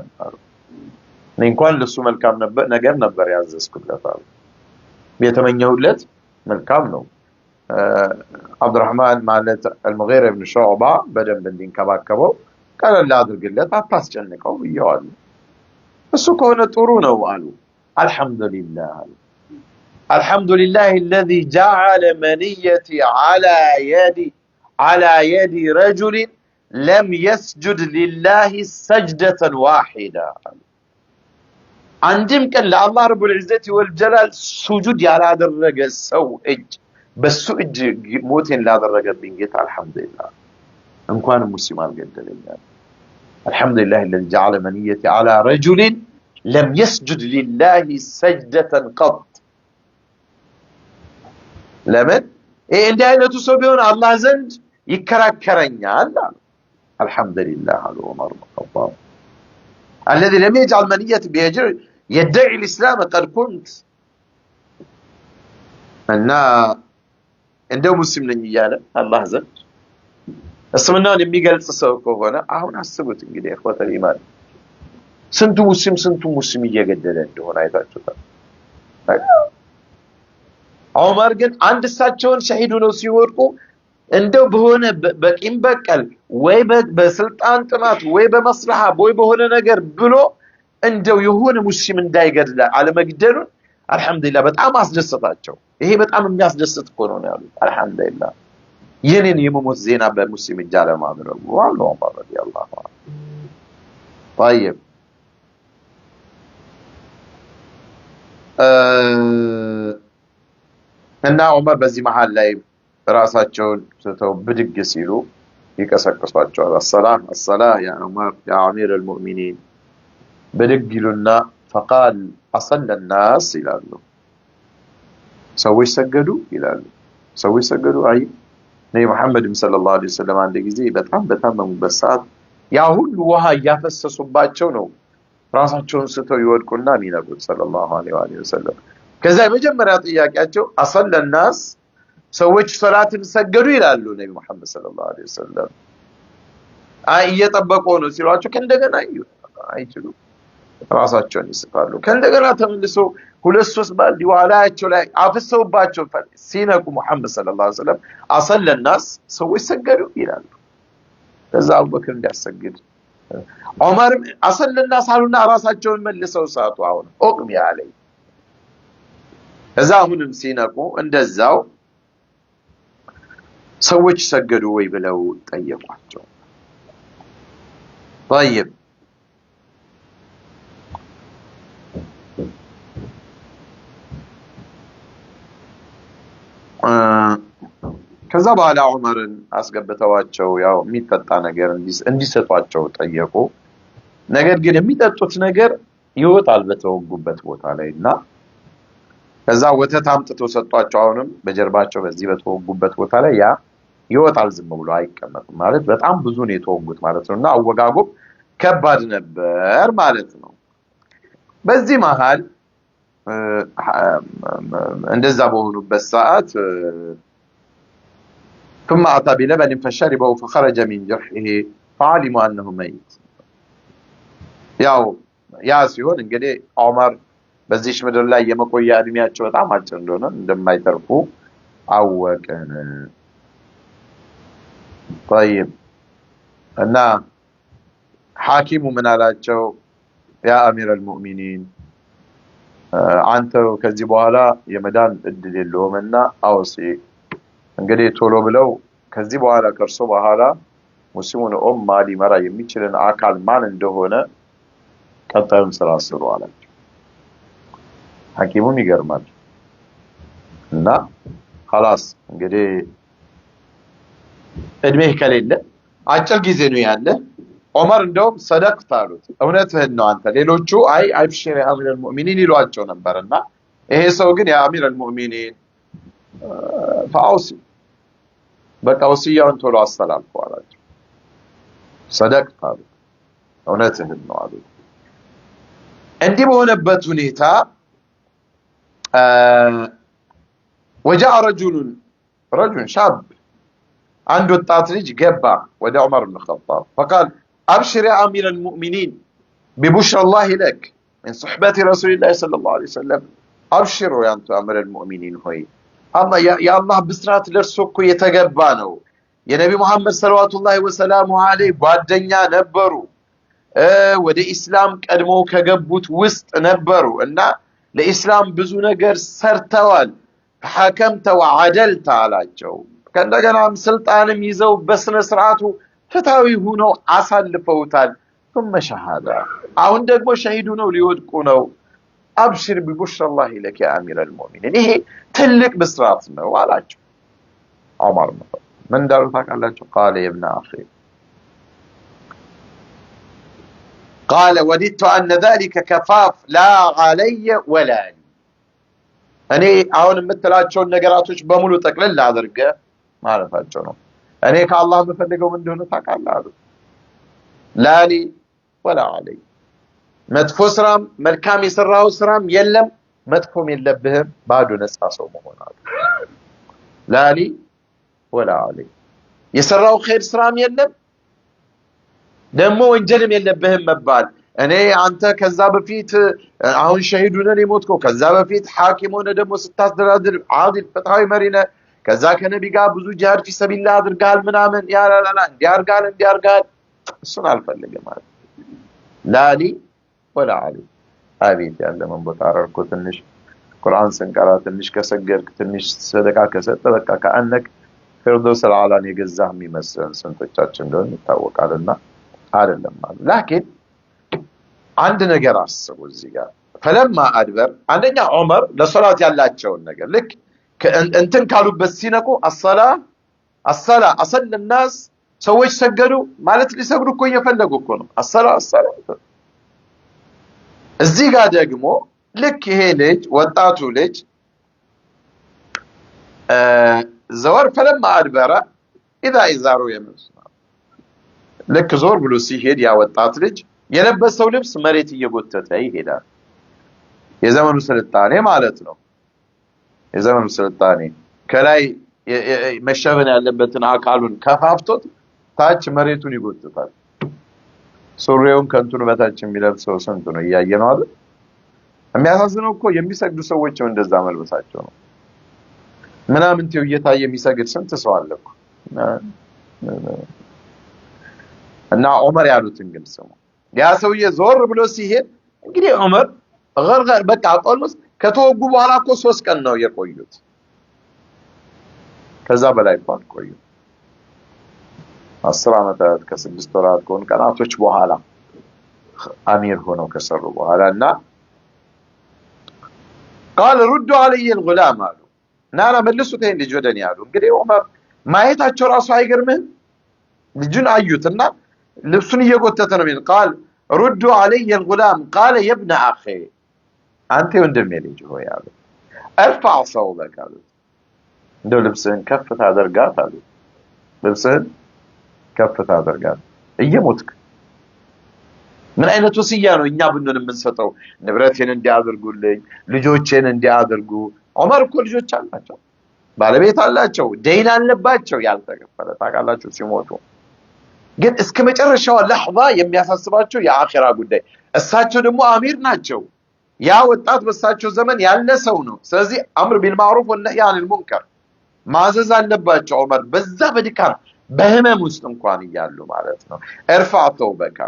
A: እኔ እንኳን ለሱ መልካም ነገር ነበር ያዘዝኩለት አሉ የተመኘሁለት መልካም ነው አብዱራህማን ማለት አልሙጊራ ኢብኑ ሹዕባ በደንብ እንዲንከባከበው ቀለል አድርግለት አታስጨንቀው ይያሉ እሱ ከሆነ ጥሩ ነው አሉ አልহামዱሊላህ አልহামዱሊላህ الذي جعل منيتي على يد رجل لم يسجد لله سجدة واحدة አንድም ቀን ለአላህ ረቡል ዒዘቲ ወልጀላል ሱጁድ ያላደረገ ሰው እጅ በሱ እጅ ሞቴን ላደረገብኝ ጌታ አልহামዱሊላህ እንኳን ሙስሊም አልገደለኛል አልহামዱሊላህ الذي جعل منيتي على رجل لم يسجد لله سجدة قط ለምን እንዲህ አይነቱ ሰው ቢሆን አላህ ዘንድ ይከራከረኛል አልহামዱሊላህ አሉ ዑመር ኢብኑ ኸጣብ الذي لم يجعل منية بيجر يدعي الإسلام قد كنت أنا عنده مسلم نيجانا الله زد اسمنا نبي قال تصوّق هنا أهون حسبت إنجلي إخوة الإيمان سنتو مسلم يجي قدرن هنا يتأجد عمر قال عند الساتشون شهيدون وسيوركو እንደው በሆነ በቂም በቀል ወይ በስልጣን ጥማት ወይ በመስለሃ ወይ በሆነ ነገር ብሎ እንደው የሆነ ሙስሊም እንዳይገድል አለመግደሉን አልহামዱሊላህ በጣም አስደሰታቸው ይሄ በጣም የሚያስደስት እኮ ነው ያሉት አልহামዱሊላህ የኔን የመሞት ዜና በሙስሊም እጅ አለማድረጉ والله ዑመር ረዲየላሁ ዐንሁ طيب እና ዑመር በዚህ መሃል ላይ ራሳቸውን ስተው ብድግ ሲሉ ይቀሰቅሷቸዋል الصلاة يا عمر يا أمير المؤمنين ብድግ ይሉና فقال أصلى الناس ይላሉ ሰዎች ሰገዱ ይላሉ ሰዎች ሰገዱ አይ ነብዩ መሐመድ ሰለላሁ ዐለይሂ ወሰለም አንድ ጊዜ በጣም በታመሙበት ሰዓት ያ ሁሉ ውሃ ያፈሰሱባቸው ነው ራሳቸውን ስተው ይወድቁና የሚነጉት ሰለላሁ ዐለይሂ ወሰለም ከዛ የመጀመሪያ ጥያቄያቸው أصلى الناس ሰዎች ሶላትን ሰገዱ ይላሉ ነብዩ መሐመድ ሰለላሁ ዐለይሂ ወሰለም አይ እየጠበቁ ነው ሲሏቸው ከእንደገና አይችሉ ራሳቸውን ይስፋሉ ከእንደገና ተመልሶ ሁለት ሶስት ባልዲ ዋላቸው ላይ አፍሰውባቸው ሲነቁ መሐመድ ሰለላሁ ዐለይሂ ወሰለም አሰለ الناس ሰዎች ሰገዱ ይላሉ ከዛ አቡበክር እንዲያሰግድ ዑመር አሰለ الناس አሉና ራሳቸውን መልሰው ሳቱ አሁን ኦቅም ያለኝ ከዛ አሁንም ሲነቁ እንደዛው ሰዎች ሰገዱ ወይ ብለው ጠየቋቸው طيب ከዛ በኋላ ዑመርን አስገብተዋቸው ያው የሚጠጣ ነገር እንዲሰጧቸው ጠየቁ ነገር ግን የሚጠጡት ነገር ይወጣል በተወጉበት ቦታ ላይና ከዛ ወተት አምጥተው ሰጧቸው አሁንም በጀርባቸው በዚህ በተወጉበት ቦታ ላይ ያ ይወጣል ዝም ብሎ አይቀመጥም ማለት በጣም ብዙ ነው የተወጉት ማለት ነውና አወጋጉ ከባድ ነበር ማለት ነው በዚህ መሃል እንደዛ በሆኑበት ሰዓት ثم أتى بلبن فشربه فخرج من جرحه فعلموا أنه ميت ያ ሲሆን እንግዲህ ዑመር በዚህ ምድር ላይ የመቆያ እድሜያቸው በጣም አጭር እንደሆነ እንደማይተርፉ አወቀን طيب እና ሐኪሙ ምን አላቸው ያ አሚር المؤمنين አንተ ከዚህ በኋላ የመዳን እድል የለውምና አውሲ እንግዲህ ቶሎ ብለው ከዚህ በኋላ ከርሶ በኋላ ሙስሊሙን ኡማ ሊመራ የሚችልን አካል ማን እንደሆነ ቀጣዩን ስራ ስሩ አላቸው ሐኪሙም ይገርማል እና خلاص እንግዲህ እድሜህ ከሌለ አጭር ጊዜ ነው ያለ ዑመር እንደውም ሰደቅት አሉት እውነትህን ነው አንተ ሌሎቹ አይ አብሽር ያ አሚር المؤمنين ይሏቸው ነበርና ይሄ ሰው ግን ያ አሚር المؤمنين فاوصي በቃ ወሲያውን ቶሎ አስተላልፈው አላቸው ሰደቅት አሉት እውነትህን ነው አሉት እንዲህ በሆነበት ሁኔታ وجاء رجل شاب عنده التاتريج قبا ودى عمر بن الخطاب فقال أبشر يا أمير المؤمنين ببشر الله لك من صحبة رسول الله صلى الله عليه وسلم أبشروا يا أنتم أمير المؤمنين هوي الله يا الله بسرات لرسوكو يتقبانو يا نبي محمد صلوات الله وسلامه عليه بعدنيا نبروا ودى إسلام قدمو كقبوت وسط نبروا إننا لإسلام بزو نقر سرتوال حكمت وعدلت على الجو كندغنا سلطانم يزو بسن سرعاتو فتاوي هونو አሳልፈውታል ثم شهاده አሁን ደግሞ ሸሂዱ ነው ሊወድቁ ነው አብሽር ببشر الله لك يا امير المؤمنين ይሄ ትልቅ ብስራት ነው አላቸው ዑመር ምን ዳሩ ታውቃላችሁ قال يا ابن اخي قال وددت ان ذلك كفاف لا علي ولا لي እኔ አሁን የምትላቸው ነገራቶች በሙሉ ጠቅልል አድርገ ማለታቸው ነው እኔ ከአላህ በፈልገው ምን እንደሆነ ታውቃለህ ላሊ ወላ አለይ መጥፎ ስራም መልካም የሰራው ስራም የለም መጥፎም የለብህም ባዶ ነፃ ሰው መሆን አለ ላሊ ወላ አለይ የሰራው ኸይር ስራም የለም ደሞ ወንጀልም የለብህም መባል እኔ አንተ ከዛ በፊት አሁን ሸሂዱ ነን ይሞትከው ከዛ በፊት ሐኪም ሆነ ደሞ ስታስተዳድር ዓዲል ፍትሃዊ መሪነ ከዛ ከነቢ ጋር ብዙ ጂሃድ في سبيل الله አድርጋል ምናምን ያላላ እንዲያርጋል እሱን አልፈልግም ማለት ላሊ ወላ አሊ አቤት ያለ መንቦታ አረርኩ ትንሽ ቁርአን ስንቀራ ትንሽ ከሰገድክ ትንሽ ሰደቃ ከሰጠ በቃ ከአንክ ፍርዶስ አልዓላን የገዛህ የሚመስለን ስንቶቻችን እንደሆነ ይታወቃልና አይደለም ማለት ላኪን አንድ ነገር አስቡ እዚህ ጋር فلما ادبر አንደኛ ዑመር ለሶላት ያላቸው ነገር ልክ እንትን ካሉበት ሲነቁ الصلاه اصل الناس ሰዎች ሰገዱ ማለት ሊሰግዱ እኮ እየፈለጉ እኮ ነው الصلاه እዚህ ጋር ደግሞ ልክ ይሄ ልጅ ወጣቱ ልጅ ዘወር فلما ادبر اذا ازارو يمس ልክ ዞር ብሎ ሲሄድ ያ ወጣት ልጅ የለበሰው ልብስ መሬት እየጎተተ ይሄዳል የዘመኑ ስልጣኔ ማለት ነው የዘመኑ ስልጣኔ ከላይ መሸፈን ያለበትን አካሉን ከፋፍቶት ታች መሬቱን ይጎትታል ሱሪውን ከንቱን በታች የሚለብሰው ስንቱ ነው ያየነው አይደል የሚያሳዝነው እኮ የሚሰግዱ ሰዎችም እንደዛ መልበሳቸው ነው ምናምን ተው እየታየ የሚሰግድ ስንት ሰው አለ እኮ እና ዑመር ያሉትን ግን ስሙ ያ ሰውዬ ዞር ብሎ ሲሄድ እንግዲህ ዑመር ገርገር በቃ ኦልሞስት ከተወጉ በኋላ እኮ 3 ቀን ነው የቆዩት ከዛ በላይ እንኳን ቆዩ 10 አመታት ከ6 ወራት ኮን ቀናቶች በኋላ አሚር ሆነው ከሰሩ በኋላና قال ردوا علي الغلام አሉ ናና መልሱት ይሄን ልጅ ወደኔ አሉ እንግዲህ ዑመር ማየታቸው ራሱ አይገርምህም ልጁን አዩትና ልብሱን እየጎተተ ነው የሚል قال ردوا علي الغلام قال يا ابن اخي አንተ ወንድሜ ልጅ ሆይ አሉ ارفع صوتك አሉ እንደው ልብስህን ከፍ ታደርጋት አሉ ልብስህን ከፍ ታደርጋት እየሞትክ ምን አይነት ወሲያ ነው እኛ ብንሆን የምንሰጠው ንብረቴን እንዲያደርጉልኝ ልጆቼን እንዲያደርጉ ዑመር እኮ ልጆች አላቸው ባለቤት አላቸው ደይን አለባቸው ያልተከፈለ ታውቃላችሁ ሲሞቱ ግን እስከ መጨረሻው ለحظه የሚያሳስባቸው የአኺራ ጉዳይ እሳቸው ደግሞ አሚር ናቸው ያ ወጣት በሳቸው ዘመን ያለ ሰው ነው ስለዚህ አምር ቢልማዕሩፍ ወነህይ አኒል ሙንከር ማዘዝ አለባቸው ዑመር በዛ በድካም በህመም ውስጥ እንኳን ይያሉ ማለት ነው ارفع ثوبك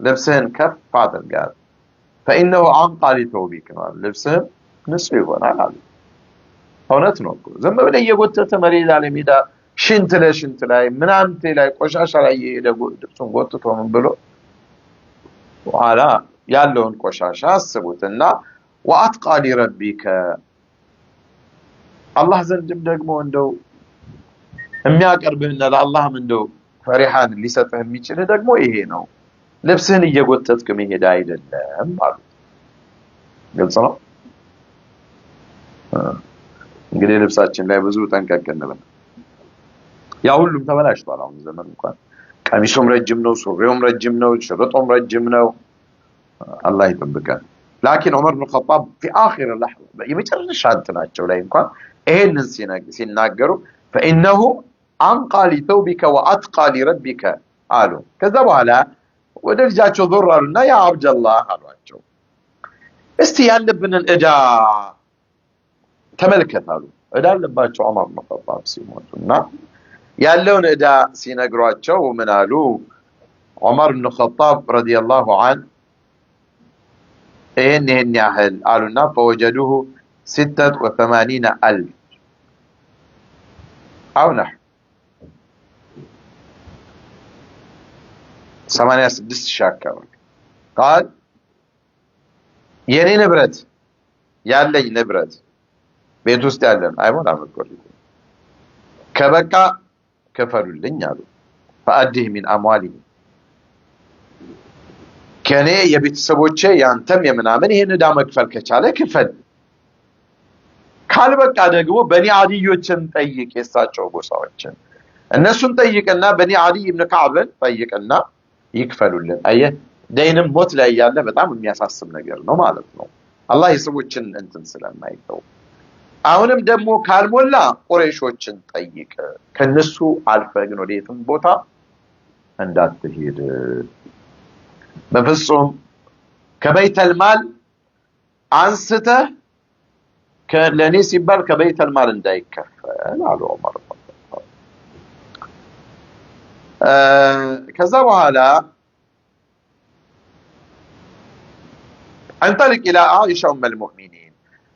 A: ልብስህን ከፍ አድርጋት فانه عنقى لثوبك ልብስህን ንጹህ ይሆናል አሉ እውነት ነው እኮ ዝም ብለህ እየጎተተ መሬት ላይ ሜዳ ሽንት ላይ ምናምንቴ ላይ ቆሻሻ ላይ የደጉ ልብሱን ጎትቶ ምን ብሎ በኋላ ያለውን ቆሻሻ አስቡትና واتقى لربك አላህ ዘንድም ደግሞ እንደው የሚያቀርብህና ለአላህም እንደው ፈሪሃን ሊሰጥህ የሚችል ደግሞ ይሄ ነው ልብስህን እየጎተትክ መሄድ አይደለም አሉ ግልጽ ነው እንግዲህ ልብሳችን ላይ ብዙ ጠንቀቅ እንበል ያ ሁሉም ተበላሽቷል አሁን ዘመን እንኳን ቀሚሱም ረጅም ነው ሱሪውም ረጅም ነው ሽርጡም ረጅም ነው አላህ ይጠብቀን لكن عمر بن الخطاب في آخر اللحظة يمجرش أنتناቸው ላይ እንኳን ይሄንን ሲናገሩ فإنه أنقى لثوبك وأتقى لربك قالوا ከዛ በኋላ ወደ ልጃቸው ዞር አሉና ያ አብደላህ አሏቸው እስቲ ያለብንን እዳ ተመልከታሉ እዳ አለባቸው ዑመር ብን ኸጣብ ሲሞቱና ያለውን እዳ ሲነግሯቸው ምን አሉ ዑመር ብን ኸጣብ ረዲየላሁ ዐንሁ ይሄን ያህል አሉና فوجدوه 86,000 أو نحو 86,000 አካባቢ قال የኔ ንብረት ያለኝ ንብረት ቤት ውስጥ ያለን አይሞላም እኮ ከበቃ ከፈሉልኝ አሉ فأديه من أموالهم ከኔ የቤተሰቦቼ ያንተም የምናምን ይሄን እዳ መክፈል ከቻለ ክፈል ካልበቃ ደግሞ በኒ አዲዮችን ጠይቅ የሳቸው ጎሳዎችን እነሱን ጠይቅና በኒ አዲ ኢብኑ ከዓብን ጠይቅና ይክፈሉልን አየህ ደይንም ሞት ላይ ያለ በጣም የሚያሳስብ ነገር ነው ማለት ነው አላህ የሰዎችን እንትን ስለማይተው አሁንም ደግሞ ካልሞላ ቁረይሾችን ጠይቅ ከነሱ አልፈ ግን ወዴትም ቦታ እንዳትሄድ በፍጹም ከበይተል ማል አንስተ ለኔ ሲባል ከበይተል ማል እንዳይከፈል አሉ ዑመር ከዛ በኋላ انطلق الى عائشه ام المؤمنين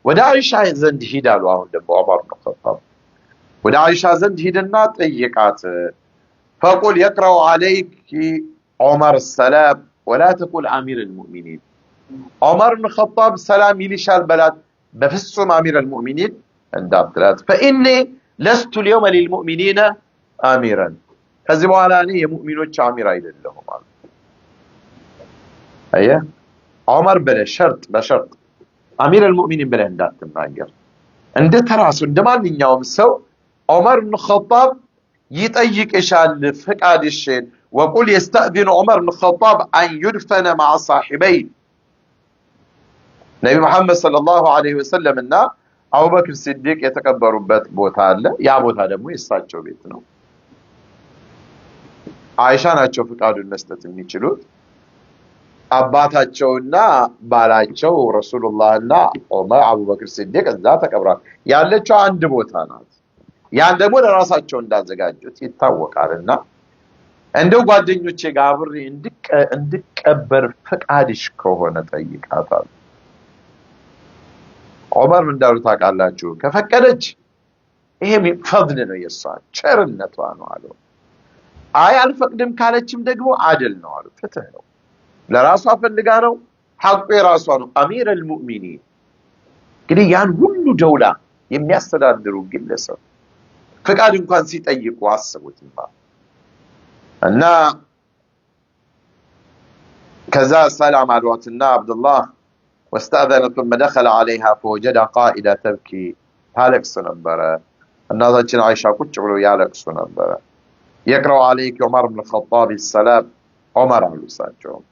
A: ودا عائشه زند ሂዳሉ አሁን ደግሞ ዑመር ብን ኸጣብ ወዳ عائشه زند ሂድና ጠይቃት فقل يقرأ عليك عمر السلام ولا تقول امير المؤمنين عمر بن الخطاب سلام يلشال بلاد بفصم امير المؤمنين እንዳትላት فاني لست اليوم للمؤمنين اميرا ከዚህ በኋላ እኔ የሙእሚኖች አሚር አይደለሁም ማለት አየ عمر بشرط امير المؤمنين بلا እንዳትናገር እንደ ተራሱ እንደማንኛውም ሰው عمر بن الخطاب يطيقሻል ፍቃድሽን وقل يستأذن عمر بن الخطاب أن يدفن مع صاحبيه نبي محمد صلى الله عليه وسلم እና አቡበክር ሲዲቅ የተቀበሩበት ቦታ አለ ያ ቦታ ደግሞ የሳቸው ቤት ነው አይሻ ናቸው ፍቃዱን መስጠት የሚችሉት አባታቸውና ባላቸው ረሱላህና ዑመር አቡበክር ሲዲቅ እዛ ተቀብረዋል ያለችው አንድ ቦታ ናት ያን ደግሞ ለራሳቸው እንዳዘጋጁት ይታወቃልና እንደው ጓደኞቼ ጋር አብሬ እንድቀበር ፍቃድሽ ከሆነ ጠይቃታል ዑመር ምን እንዳሉ ታውቃላችሁ ከፈቀደች ይሄ ፈድል ነው የሷ ቸርነቷ ነው አሉ አይ አልፈቅድም ካለችም ደግሞ አድል ነው አሉ ፍትህ ነው ለራሷ ፈልጋ ነው ሐቁ የራሷ ነው አሚር አልሙእሚኒን እንግዲህ ያን ሁሉ ደውላ የሚያስተዳድሩ ግለሰብ ፍቃድ እንኳን ሲጠይቁ አስቡትማ እና كذا سلام علواتنا عبد الله واستأذن ثم دخل عليها فوجد قائدة تبكي هالك سنبرة الناظرين عائشة كنت بلو يالك سنبرة يقرأ عليك عمر بن الخطاب السلام عمر على ساجهم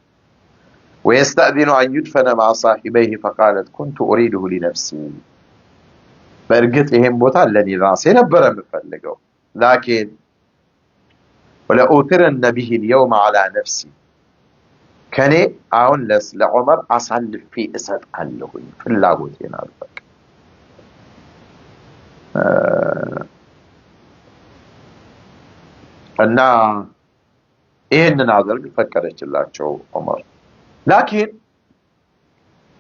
A: ويستأذن أن يدفن مع صاحبيه فقالت كنت أريده لنفسي برقت إهم بوتا الذي راسي نبرة مفلقه لكن ولأوثرن به اليوم على نفسي كان أعون لس لعمر أصل في أسد قاله في اللاغوتين الفك أن إيه نناظر فكرت الله شو عمر لكن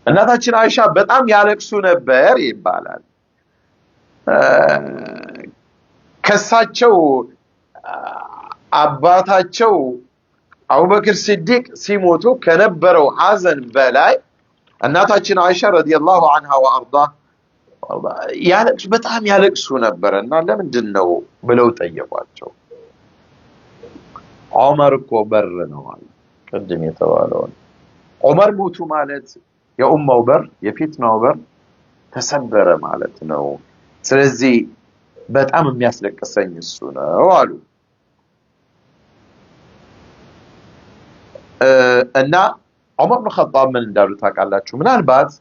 A: እናታችን አይሻ በጣም ያለቅሱ ነበር ይባላል ከሳቸው አባታቸው አቡበክር ሲዲቅ ሲሞቱ ከነበረው ሐዘን በላይ እናታችን አይሻ ረዲየላሁ ዐንሃ ወአርዳ ያለቅሱ በጣም ያለቅሱ ነበርና ለምንድን ነው ብለው ጠየቋቸው ዑመር እኮ በር ነው አለ ቅድም የተባለው ዑመር ሞቱ ማለት የኡማው በር የፊትናው በር ተሰበረ ማለት ነው ስለዚህ በጣም የሚያስለቅሰኝ እሱ ነው አሉ እና ዑመር ብን ኸጣብ ምን እንዳሉ ታውቃላችሁ? ምናልባት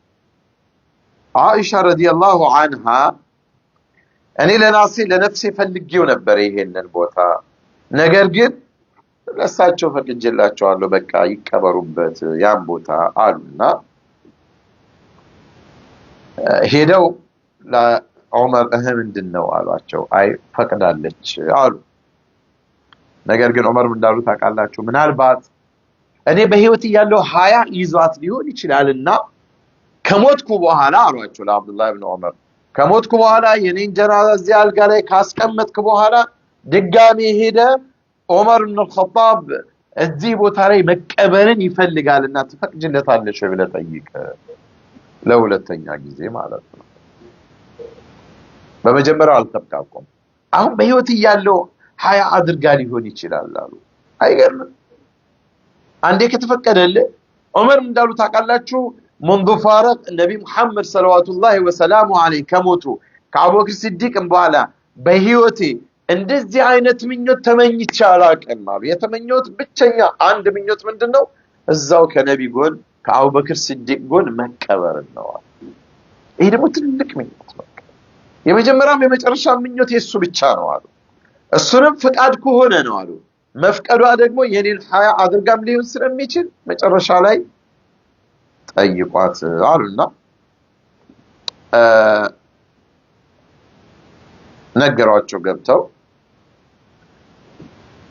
A: ዓኢሻ ረዲየላሁ ዐንሃ እኔ ለነፍሴ ፈልጌው ነበር ይሄንን ቦታ፣ ነገር ግን ለእሳቸው ፈቅጄላቸዋለሁ፣ በቃ ይቀበሩበት ያን ቦታ አሉና ሄደው ለዑመር ምንድን ነው አሏቸው። አይ ፈቅዳለች አሉ። ነገር ግን ዑመር ምን እንዳሉ ታውቃላችሁ? ምናልባት እኔ በህይወት እያለሁ ሀያ ይዟት ሊሆን ይችላልና ከሞትኩ በኋላ አሏቸው ለአብዱላህ ብን ዑመር፣ ከሞትኩ በኋላ የኔን ጀናዛ እዚህ አልጋ ላይ ካስቀመጥክ በኋላ ድጋሚ ሄደ ዑመር ብን ኸጣብ እዚህ ቦታ ላይ መቀበርን ይፈልጋልና ትፈቅጅለታለሽ ብለህ ጠይቅ፣ ለሁለተኛ ጊዜ ማለት ነው። በመጀመሪያው አልተብቃቁም። አሁን በህይወት እያለሁ ሀያ አድርጋ ሊሆን ይችላል አሉ። አይገርምም? አንዴ ከተፈቀደልህ ዑመር እንዳሉ ታውቃላችሁ? منذ فارق النبي محمد صلوات الله وسلامه عليه ከሞቱ ከአቡበክር ሲዲቅም በኋላ በህይወቴ እንደዚህ አይነት ምኞት ተመኝቼ አላውቅም አሉ። የተመኘሁት ብቸኛ አንድ ምኞት ምንድነው? እዛው ከነቢ ጎን ከአቡበክር ሲዲቅ ጎን መቀበር ነው። ይሄ ደግሞ ትልቅ ምኞት ነው። የመጀመሪያም የመጨረሻ ምኞት የሱ ብቻ ነው አሉ። እሱንም ፍቃድ ከሆነ ነው አሉ። መፍቀዷ ደግሞ የኔን ሀያ አድርጋም ሊሆን ስለሚችል መጨረሻ ላይ ጠይቋት አሉና ነገሯቸው። ገብተው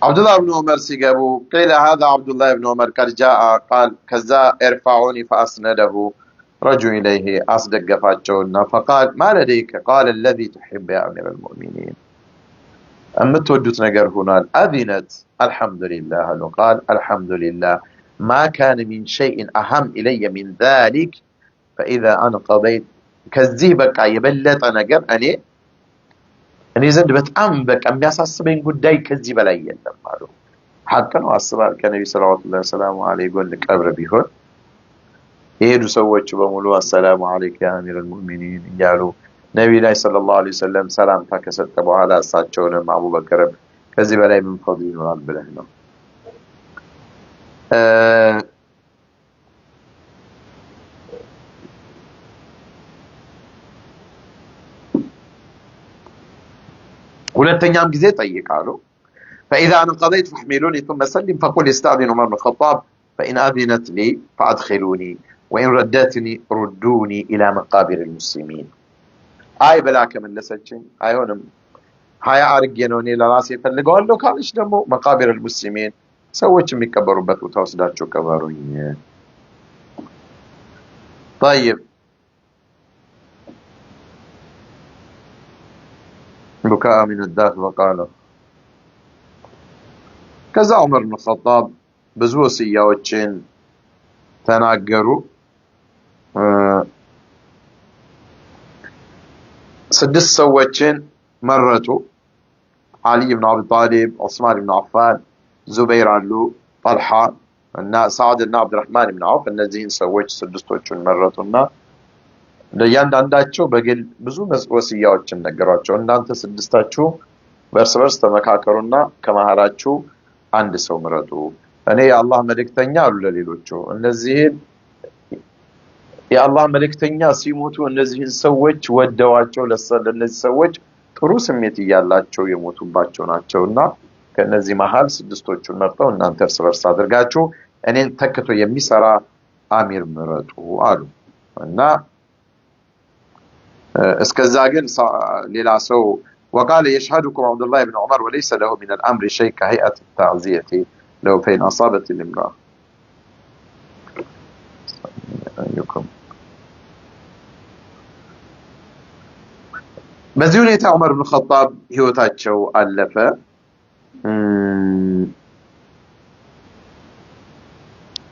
A: عبدالله بن عمر سيقبو قيل هذا عبد الله بن عمر قد جاء قال كذا ارفعوني فأسنده رجل إليه أصدق فاتشونا فقال ما لديك؟ قال الذي تحب يا أمير المؤمنين. أما تودت نقر هنا أذنت الحمد لله. قال الحمد لله ما كان من شيء أهم إلي من ذلك فإذا أنا قضيت كذيبك يبلت نقر أني زند بتأم بك أم ياساسبين قداي كذيب لا يلم مالو حقا وأصبر كنبي صلى الله عليه وسلم عليه يقول لك أبر بيهون يهدو سوّتش بمولو السلام عليك يا أمير المؤمنين يالو نبي الله صلى الله عليه وسلم سلام تاكسد أبو على ساتشون مع أبو بكر كذيب لا من فضيل ورد بلهنا ሁለተኛም ጊዜ ጠይቃሉ። فإذا أنا قضيت فاحملوني ثم سلم فقل استأذن عمر بن الخطاب فإن أذنت لي فأدخلوني وإن ردتني ردوني إلى مقابر المسلمين. أي بلاك من لسجن أيونم هاي أرجينوني لراسي فلقوا له كانش دمو مقابر المسلمين سويت ميكبروا بتو توصداتشو كبروني. طيب بكاء من الداخل وقال كذا عمر بن الخطاب بزو سياوچين تناገሩ ስድስት ሰዎችን መረጡ። علي بن ابي طالب عثمان بن عفان زبير አሉ طلحة እና سعد بن عبد الرحمن بن عوف እነዚህን ሰዎች ስድስቶቹን መረጡና ለያንዳንዳቸው በግል ብዙ ወሲያዎችን ነገሯቸው። እናንተ ስድስታችሁ በርስ በርስ ተመካከሩና ከመሃላችሁ አንድ ሰው ምረጡ። እኔ የአላህ መልእክተኛ አሉ ለሌሎቹ እነዚህን የአላህ መልእክተኛ ሲሞቱ እነዚህን ሰዎች ወደዋቸው ለእነዚህ ሰዎች ጥሩ ስሜት እያላቸው የሞቱባቸው ናቸውና ከነዚህ መሃል ስድስቶቹን መርጠው እናንተ እርስ በርስ አድርጋችሁ እኔን ተክቶ የሚሰራ አሚር ምረጡ አሉ። እና እስከዛ ግን ሌላ ሰው وقال يشهدكم عبد الله بن عمر وليس له من الأمر شيء كهيئة التعزية لو فين أصابت الامرأة. በዚህ ሁኔታ ዑመር ብን ኸጣብ ህይወታቸው አለፈ።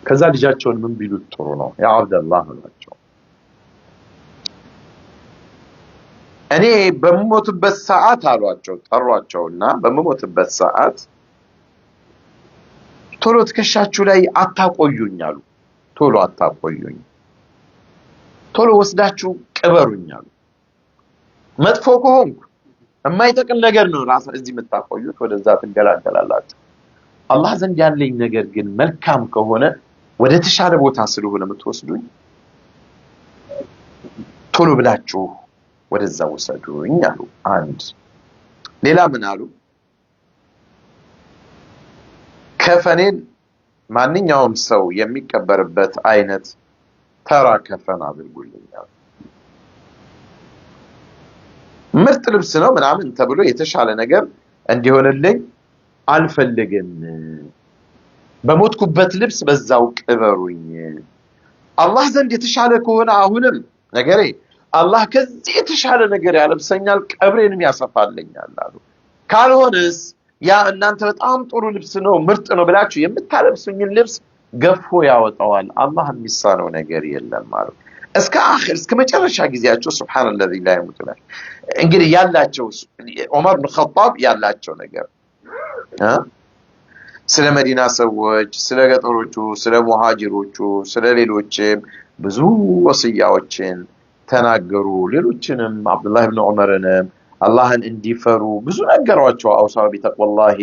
A: ከዛ ልጃቸውን ምን ቢሉት ጥሩ ነው? ያ አብደላህ አሏቸው። እኔ በመሞትበት ሰዓት አሏቸው ጠሯቸውና በመሞትበት ሰዓት ቶሎ ትከሻችሁ ላይ አታቆዩኝ አሉ። ቶሎ አታቆዩኝ፣ ቶሎ ወስዳችሁ ቅበሩኝ አሉ። መጥፎ ከሆንኩ የማይጠቅም ነገር ነው ራስ እዚህ የምታቆዩት፣ ወደዛ ትገላገላላችሁ። አላህ ዘንድ ያለኝ ነገር ግን መልካም ከሆነ ወደ ተሻለ ቦታ ስለሆነ የምትወስዱኝ ቶሎ ብላችሁ ወደዛ ወሰዱኝ አሉ። አንድ ሌላ ምን አሉ? ከፈኔን ማንኛውም ሰው የሚቀበርበት አይነት ተራ ከፈን አድርጉልኝ። ምርጥ ልብስ ነው ምናምን ተብሎ የተሻለ ነገር እንዲሆንልኝ አልፈልግም። በሞትኩበት ልብስ በዛው ቅበሩኝ። አላህ ዘንድ የተሻለ ከሆነ አሁንም ነገሬ አላህ ከዚህ የተሻለ ነገር ያለብሰኛል፣ ቀብሬንም ያሰፋልኛል አሉ። ካልሆነስ ያ እናንተ በጣም ጥሩ ልብስ ነው ምርጥ ነው ብላችሁ የምታለብሱኝን ልብስ ገፎ ያወጣዋል። አላህ የሚሳነው ነገር የለም አሉ። እስከ አኺር እስከ መጨረሻ ጊዜያቸው ሱብሃንአላሂ ላ ይሙት ይላል። እንግዲህ ያላቸው ዑመር ኢብኑ ኸጣብ ያላቸው ነገር ስለ መዲና ሰዎች፣ ስለ ገጠሮቹ፣ ስለ ሙሃጅሮቹ፣ ስለ ሌሎችም ብዙ ወስያዎችን ተናገሩ። ሌሎችንም አብዱላህ ኢብኑ ዑመርንም አላህን እንዲፈሩ ብዙ ነገሯቸው። አውሳ ቢተቅዋላሂ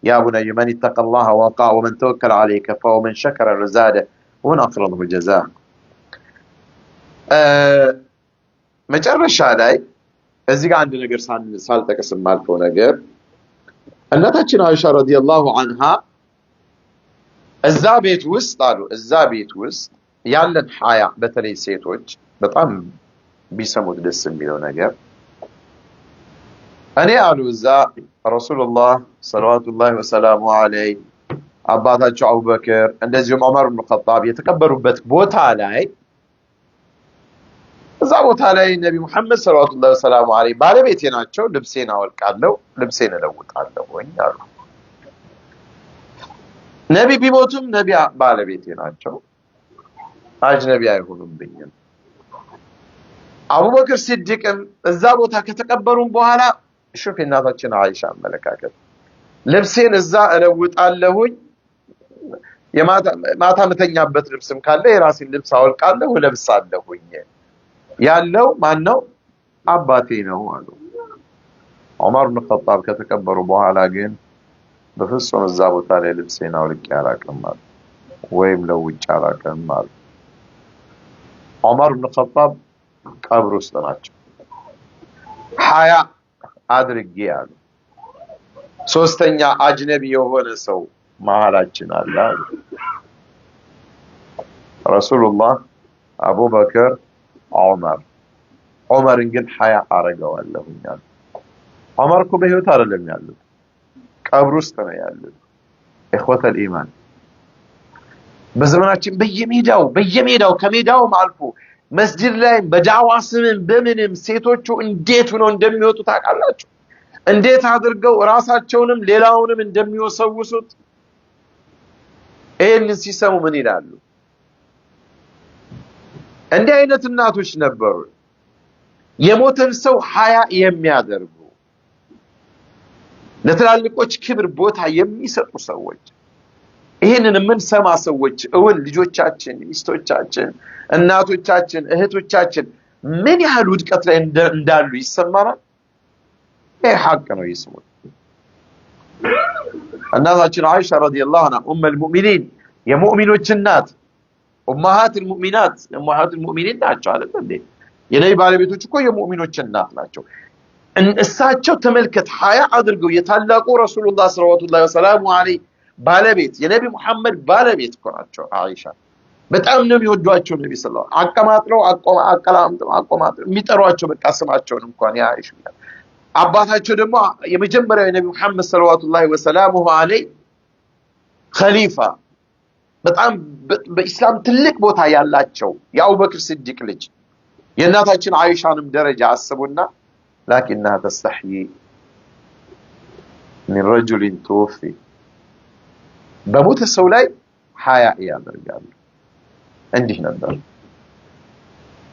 A: ያ ቡነየ መን ኢተቀላህ ወቃ ወመን ተወከለ ዐለይከ ፈወመን ሸከረ ዛደ ወመን አቅረደሁ ጀዛ። መጨረሻ ላይ እዚህ ጋር አንድ ነገር ሳልጠቅስ የማልፈው ነገር እናታችን አይሻ ረዲየላሁ ዐንሃ እዛ ቤት ውስጥ አሉ እዛ ቤት ውስጥ ያለን ሐያ በተለይ ሴቶች በጣም ቢሰሙት ደስ የሚለው ነገር እኔ አሉ እዛ ረሱላህ ሰለዋቱላሂ ወሰላሙ ዐለይሂ አባታቸው አቡበክር እንደዚሁም ዑመር ኢብኑ ኸጣብ የተቀበሩበት ቦታ ላይ እዛ ቦታ ላይ ነቢ መሐመድ ሰለዋቱላሂ ወሰላሙ ዐለይሂ ባለቤቴ ናቸው፣ ልብሴን አወልቃለሁ፣ ልብሴን እለውጣለሁ አሉ። ነቢ ቢሞቱም ነቢ ባለቤቴ ናቸው፣ አጅነቢ አይሆኑብኝም። አቡበክር ሲዲቅም እዛ ቦታ ከተቀበሩም በኋላ ሹፍ እናታችን አይሻ አመለካከት ልብሴን እዛ እለውጣለሁኝ፣ የማታ መተኛበት ልብስም ካለ የራሴን ልብስ አወልቃለሁ እለብሳለሁኝ። ያለው ማን ነው? አባቴ ነው አሉ። ዑመር ኢብኑ ኸጣብ ከተቀበሩ በኋላ ግን በፍጹም እዛ ቦታ ላይ ልብሴን አውልቄ አላውቅም አሉ፣ ወይም ለውጭ አላውቅም አሉ። ዑመር ኢብኑ ኸጣብ ቀብር ውስጥ ናቸው። ሐያ አድርጌ አሉ። ሶስተኛ አጅነቢ የሆነ ሰው መሀላችን አለ አሉ። ረሱሉላህ አቡበክር ዑመርን ግን ሐያ አረገዋለሁኝ አሉ። ዑመር እኮ በህይወት አይደለም ያሉት፣ ቀብር ውስጥ ነው ያሉት። ኢኽወተል ኢማን በዘመናችን በየሜዳው ከሜዳውም አልፎ መስጂድ ላይ በዳዋ ስምም በምንም ሴቶቹ እንዴት ሆነው እንደሚወጡ ታውቃላችሁ? እንዴት አድርገው ራሳቸውንም ሌላውንም እንደሚወሰውሱት። ይሄንን ሲሰሙ ምን ይላሉ? እንዲህ አይነት እናቶች ነበሩ፣ የሞተን ሰው ሐያ የሚያደርጉ ለትላልቆች ክብር ቦታ የሚሰጡ ሰዎች። ይሄንን የምንሰማ ሰዎች እውን ልጆቻችን፣ ሚስቶቻችን፣ እናቶቻችን፣ እህቶቻችን ምን ያህል ውድቀት ላይ እንዳሉ ይሰማናል። ይሄ ሐቅ ነው፣ ይስሙት። እናታችን አይሻ ረዲየላሁ ዐንሃ ኡሙል ሙእሚኒን የሙእሚኖች እናት ኡማሃቱል ሙእሚኒን ናቸው አይደል እንዴ? የነቢ ባለቤቶች እኮ የሙእሚኖች እናት ናቸው። እሳቸው ተመልከት ሐያ አድርገው የታላቁ ረሱሉላህ ሰለላሁ ዐለይሂ ወሰለም ባለቤት የነቢ መሐመድ ባለቤት እኮ ናቸው አይሻ። በጣም ነው የሚወዷቸው ነቢ ሰለላሁ አቀማጥረው አቆማጥረው የሚጠሯቸው በቃ ስማቸውን እንኳን ያ አይሻ። አባታቸው ደግሞ የመጀመሪያው የነቢ መሐመድ ሰለላሁ ዐለይሂ ኸሊፋ በጣም በኢስላም ትልቅ ቦታ ያላቸው የአቡበክር ሲዲቅ ልጅ የእናታችን አይሻንም ደረጃ አስቡና ላኪንها تستحيي من رجل توفي በሞተ ሰው ላይ ሐያ ያደርጋሉ። እንዲህ ነበር።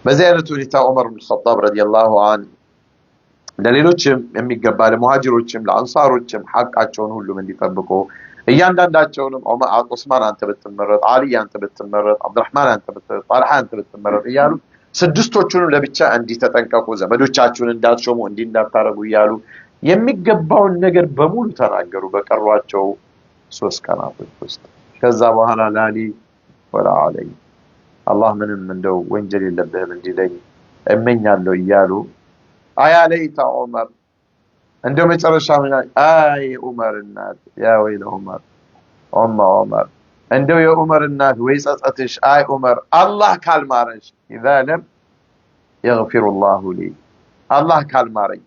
A: በዚህ አይነት ሁኔታ ዑመር ኢብኑ ኸጣብ ረዲየላሁ ዐንሁ ለሌሎችም የሚገባ ለሙሃጅሮችም ለአንሳሮችም ሐቃቸውን ሁሉም እንዲጠብቁ እያንዳንዳቸውንም ዑስማን አንተ ብትመረጥ፣ አሊ አንተ ብትመረጥ፣ አብዱራህማን አንተ ብትመረጥ፣ ጣልሃ አንተ ብትመረጥ እያሉ ስድስቶቹንም ለብቻ እንዲተጠንቀቁ ዘመዶቻቸውን እንዳትሾሙ እንዳታረጉ እያሉ የሚገባውን ነገር በሙሉ ተናገሩ በቀሯቸው 3 ቀናቶች ውስጥ። ከዛ በኋላ ለአሊ ولا علي الله من دو وانجل يلبه من جدي أمين يالو إيالو يا ليت عمر عندهم يترشح من عمر الناس يا ويل عمر عمر عنده يا عمر الناس ويسأتش عمر الله كالمارج إذا لم يغفر الله لي الله كالمارج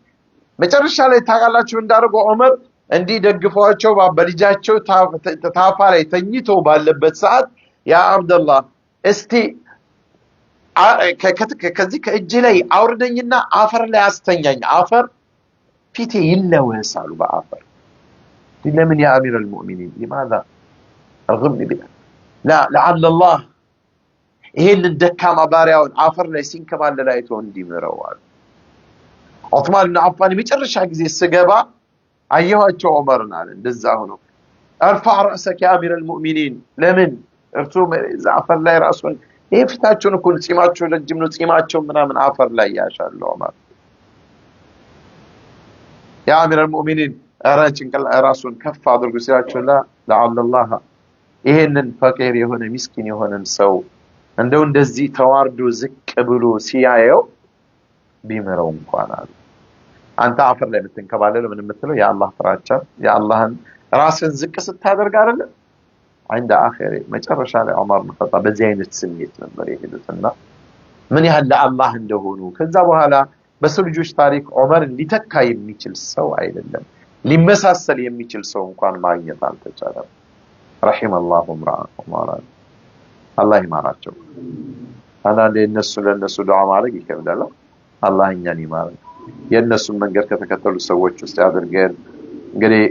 A: مترشح لي تقالاتش من دارك عمر عندي دقفواتشو بلجاتشو تافاري تنيتو باللبت ساعت يا عبد الله استي كذيك الجلي أوردنينا عفر لا أستنجن عفر فيتي إلا ويسألوا بعفر إلا من يا أمير المؤمنين لماذا أرغمني بها لا لعل الله هي اللي الدكام باريون عفر ليسين كمان لا يتون دي مروال عثمان بن عفان ميترش حق زي السقبة أيها أتشو عمرنا دزاهنو ارفع رأسك يا أمير المؤمنين لمن ارتوم زعفر لا رأسون إيه فتاتشون كل سيماتشو للجمنو سيماتشو من عفر لا يا شاء الله عمر يا أمير المؤمنين أراجنك رأسون كفا درقو سيراتشو لا لعل الله إهنن فقير يهون مسكين يهون سو عندون دزي تواردو زك بلو سيايو بيمرون قوانا أنت عفر لي متن كبالي من مثله يا الله فراتشا يا الله راسن زك ستادر قارل عند آخره ما يتعرش على عمر بن الخطاب بزين السميت من بريك دسنا من يهدى الله عندهونو كذبوا هلا بس الجوش تاريخ عمر اللي تكا يميتشل سو عيدلم لمساسل يميتشل سو انكوان ما ينطال تجارب رحم الله امرأ الله يماراتشو أنا للنسو دعا مالك يكبدالا الله ينياني مالك ينسو من قرر كتكتلو سووچ استعادر قير قري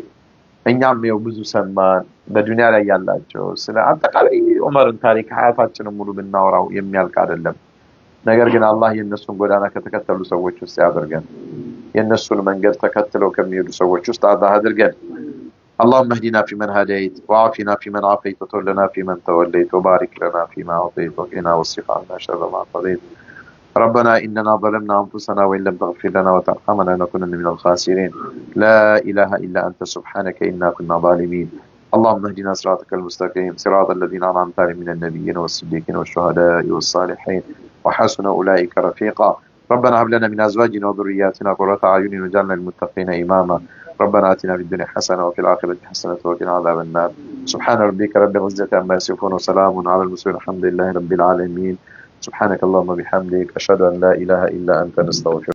A: እኛም የው ብዙ ሰማን በዱንያ ላይ ያላቸው ስለ አጠቃላይ ዑመርን ታሪክ ሐያታችንን ሙሉ ብናወራው የሚያልቅ አይደለም ነገር ግን አላህ የነሱን ጎዳና ከተከተሉ ሰዎች ውስጥ ያደርገን የነሱን መንገድ ተከትለው ከሚሄዱ ሰዎች ውስጥ አላህ አድርገን اللهم اهدنا فيمن هديت وعافنا فيمن عافيت وتولنا فيمن توليت وبارك لنا فيما أعطيت وقنا واصرف عنا شر ما قضيت ربنا إننا ظلمنا أنفسنا وإن لم تغفر لنا وترحمنا لنكونن من الخاسرين لا إله إلا أنت سبحانك إنا كنا ظالمين اللهم اهدنا صراطك المستقيم صراط الذين أنعمت عليهم من النبيين والصديقين والشهداء والصالحين وحسن أولئك رفيقا ربنا هب لنا من أزواجنا وذرياتنا قرة أعين واجعلنا للمتقين إماما ربنا آتنا في الدنيا حسنة وفي الآخرة حسنة وقنا عذاب النار سبحان ربك رب العزة عما يصفون وسلام على المرسلين الحمد لله رب العالمين سبحانك اللهم وبحمدك أشهد أن لا إله إلا أنت نستغفرك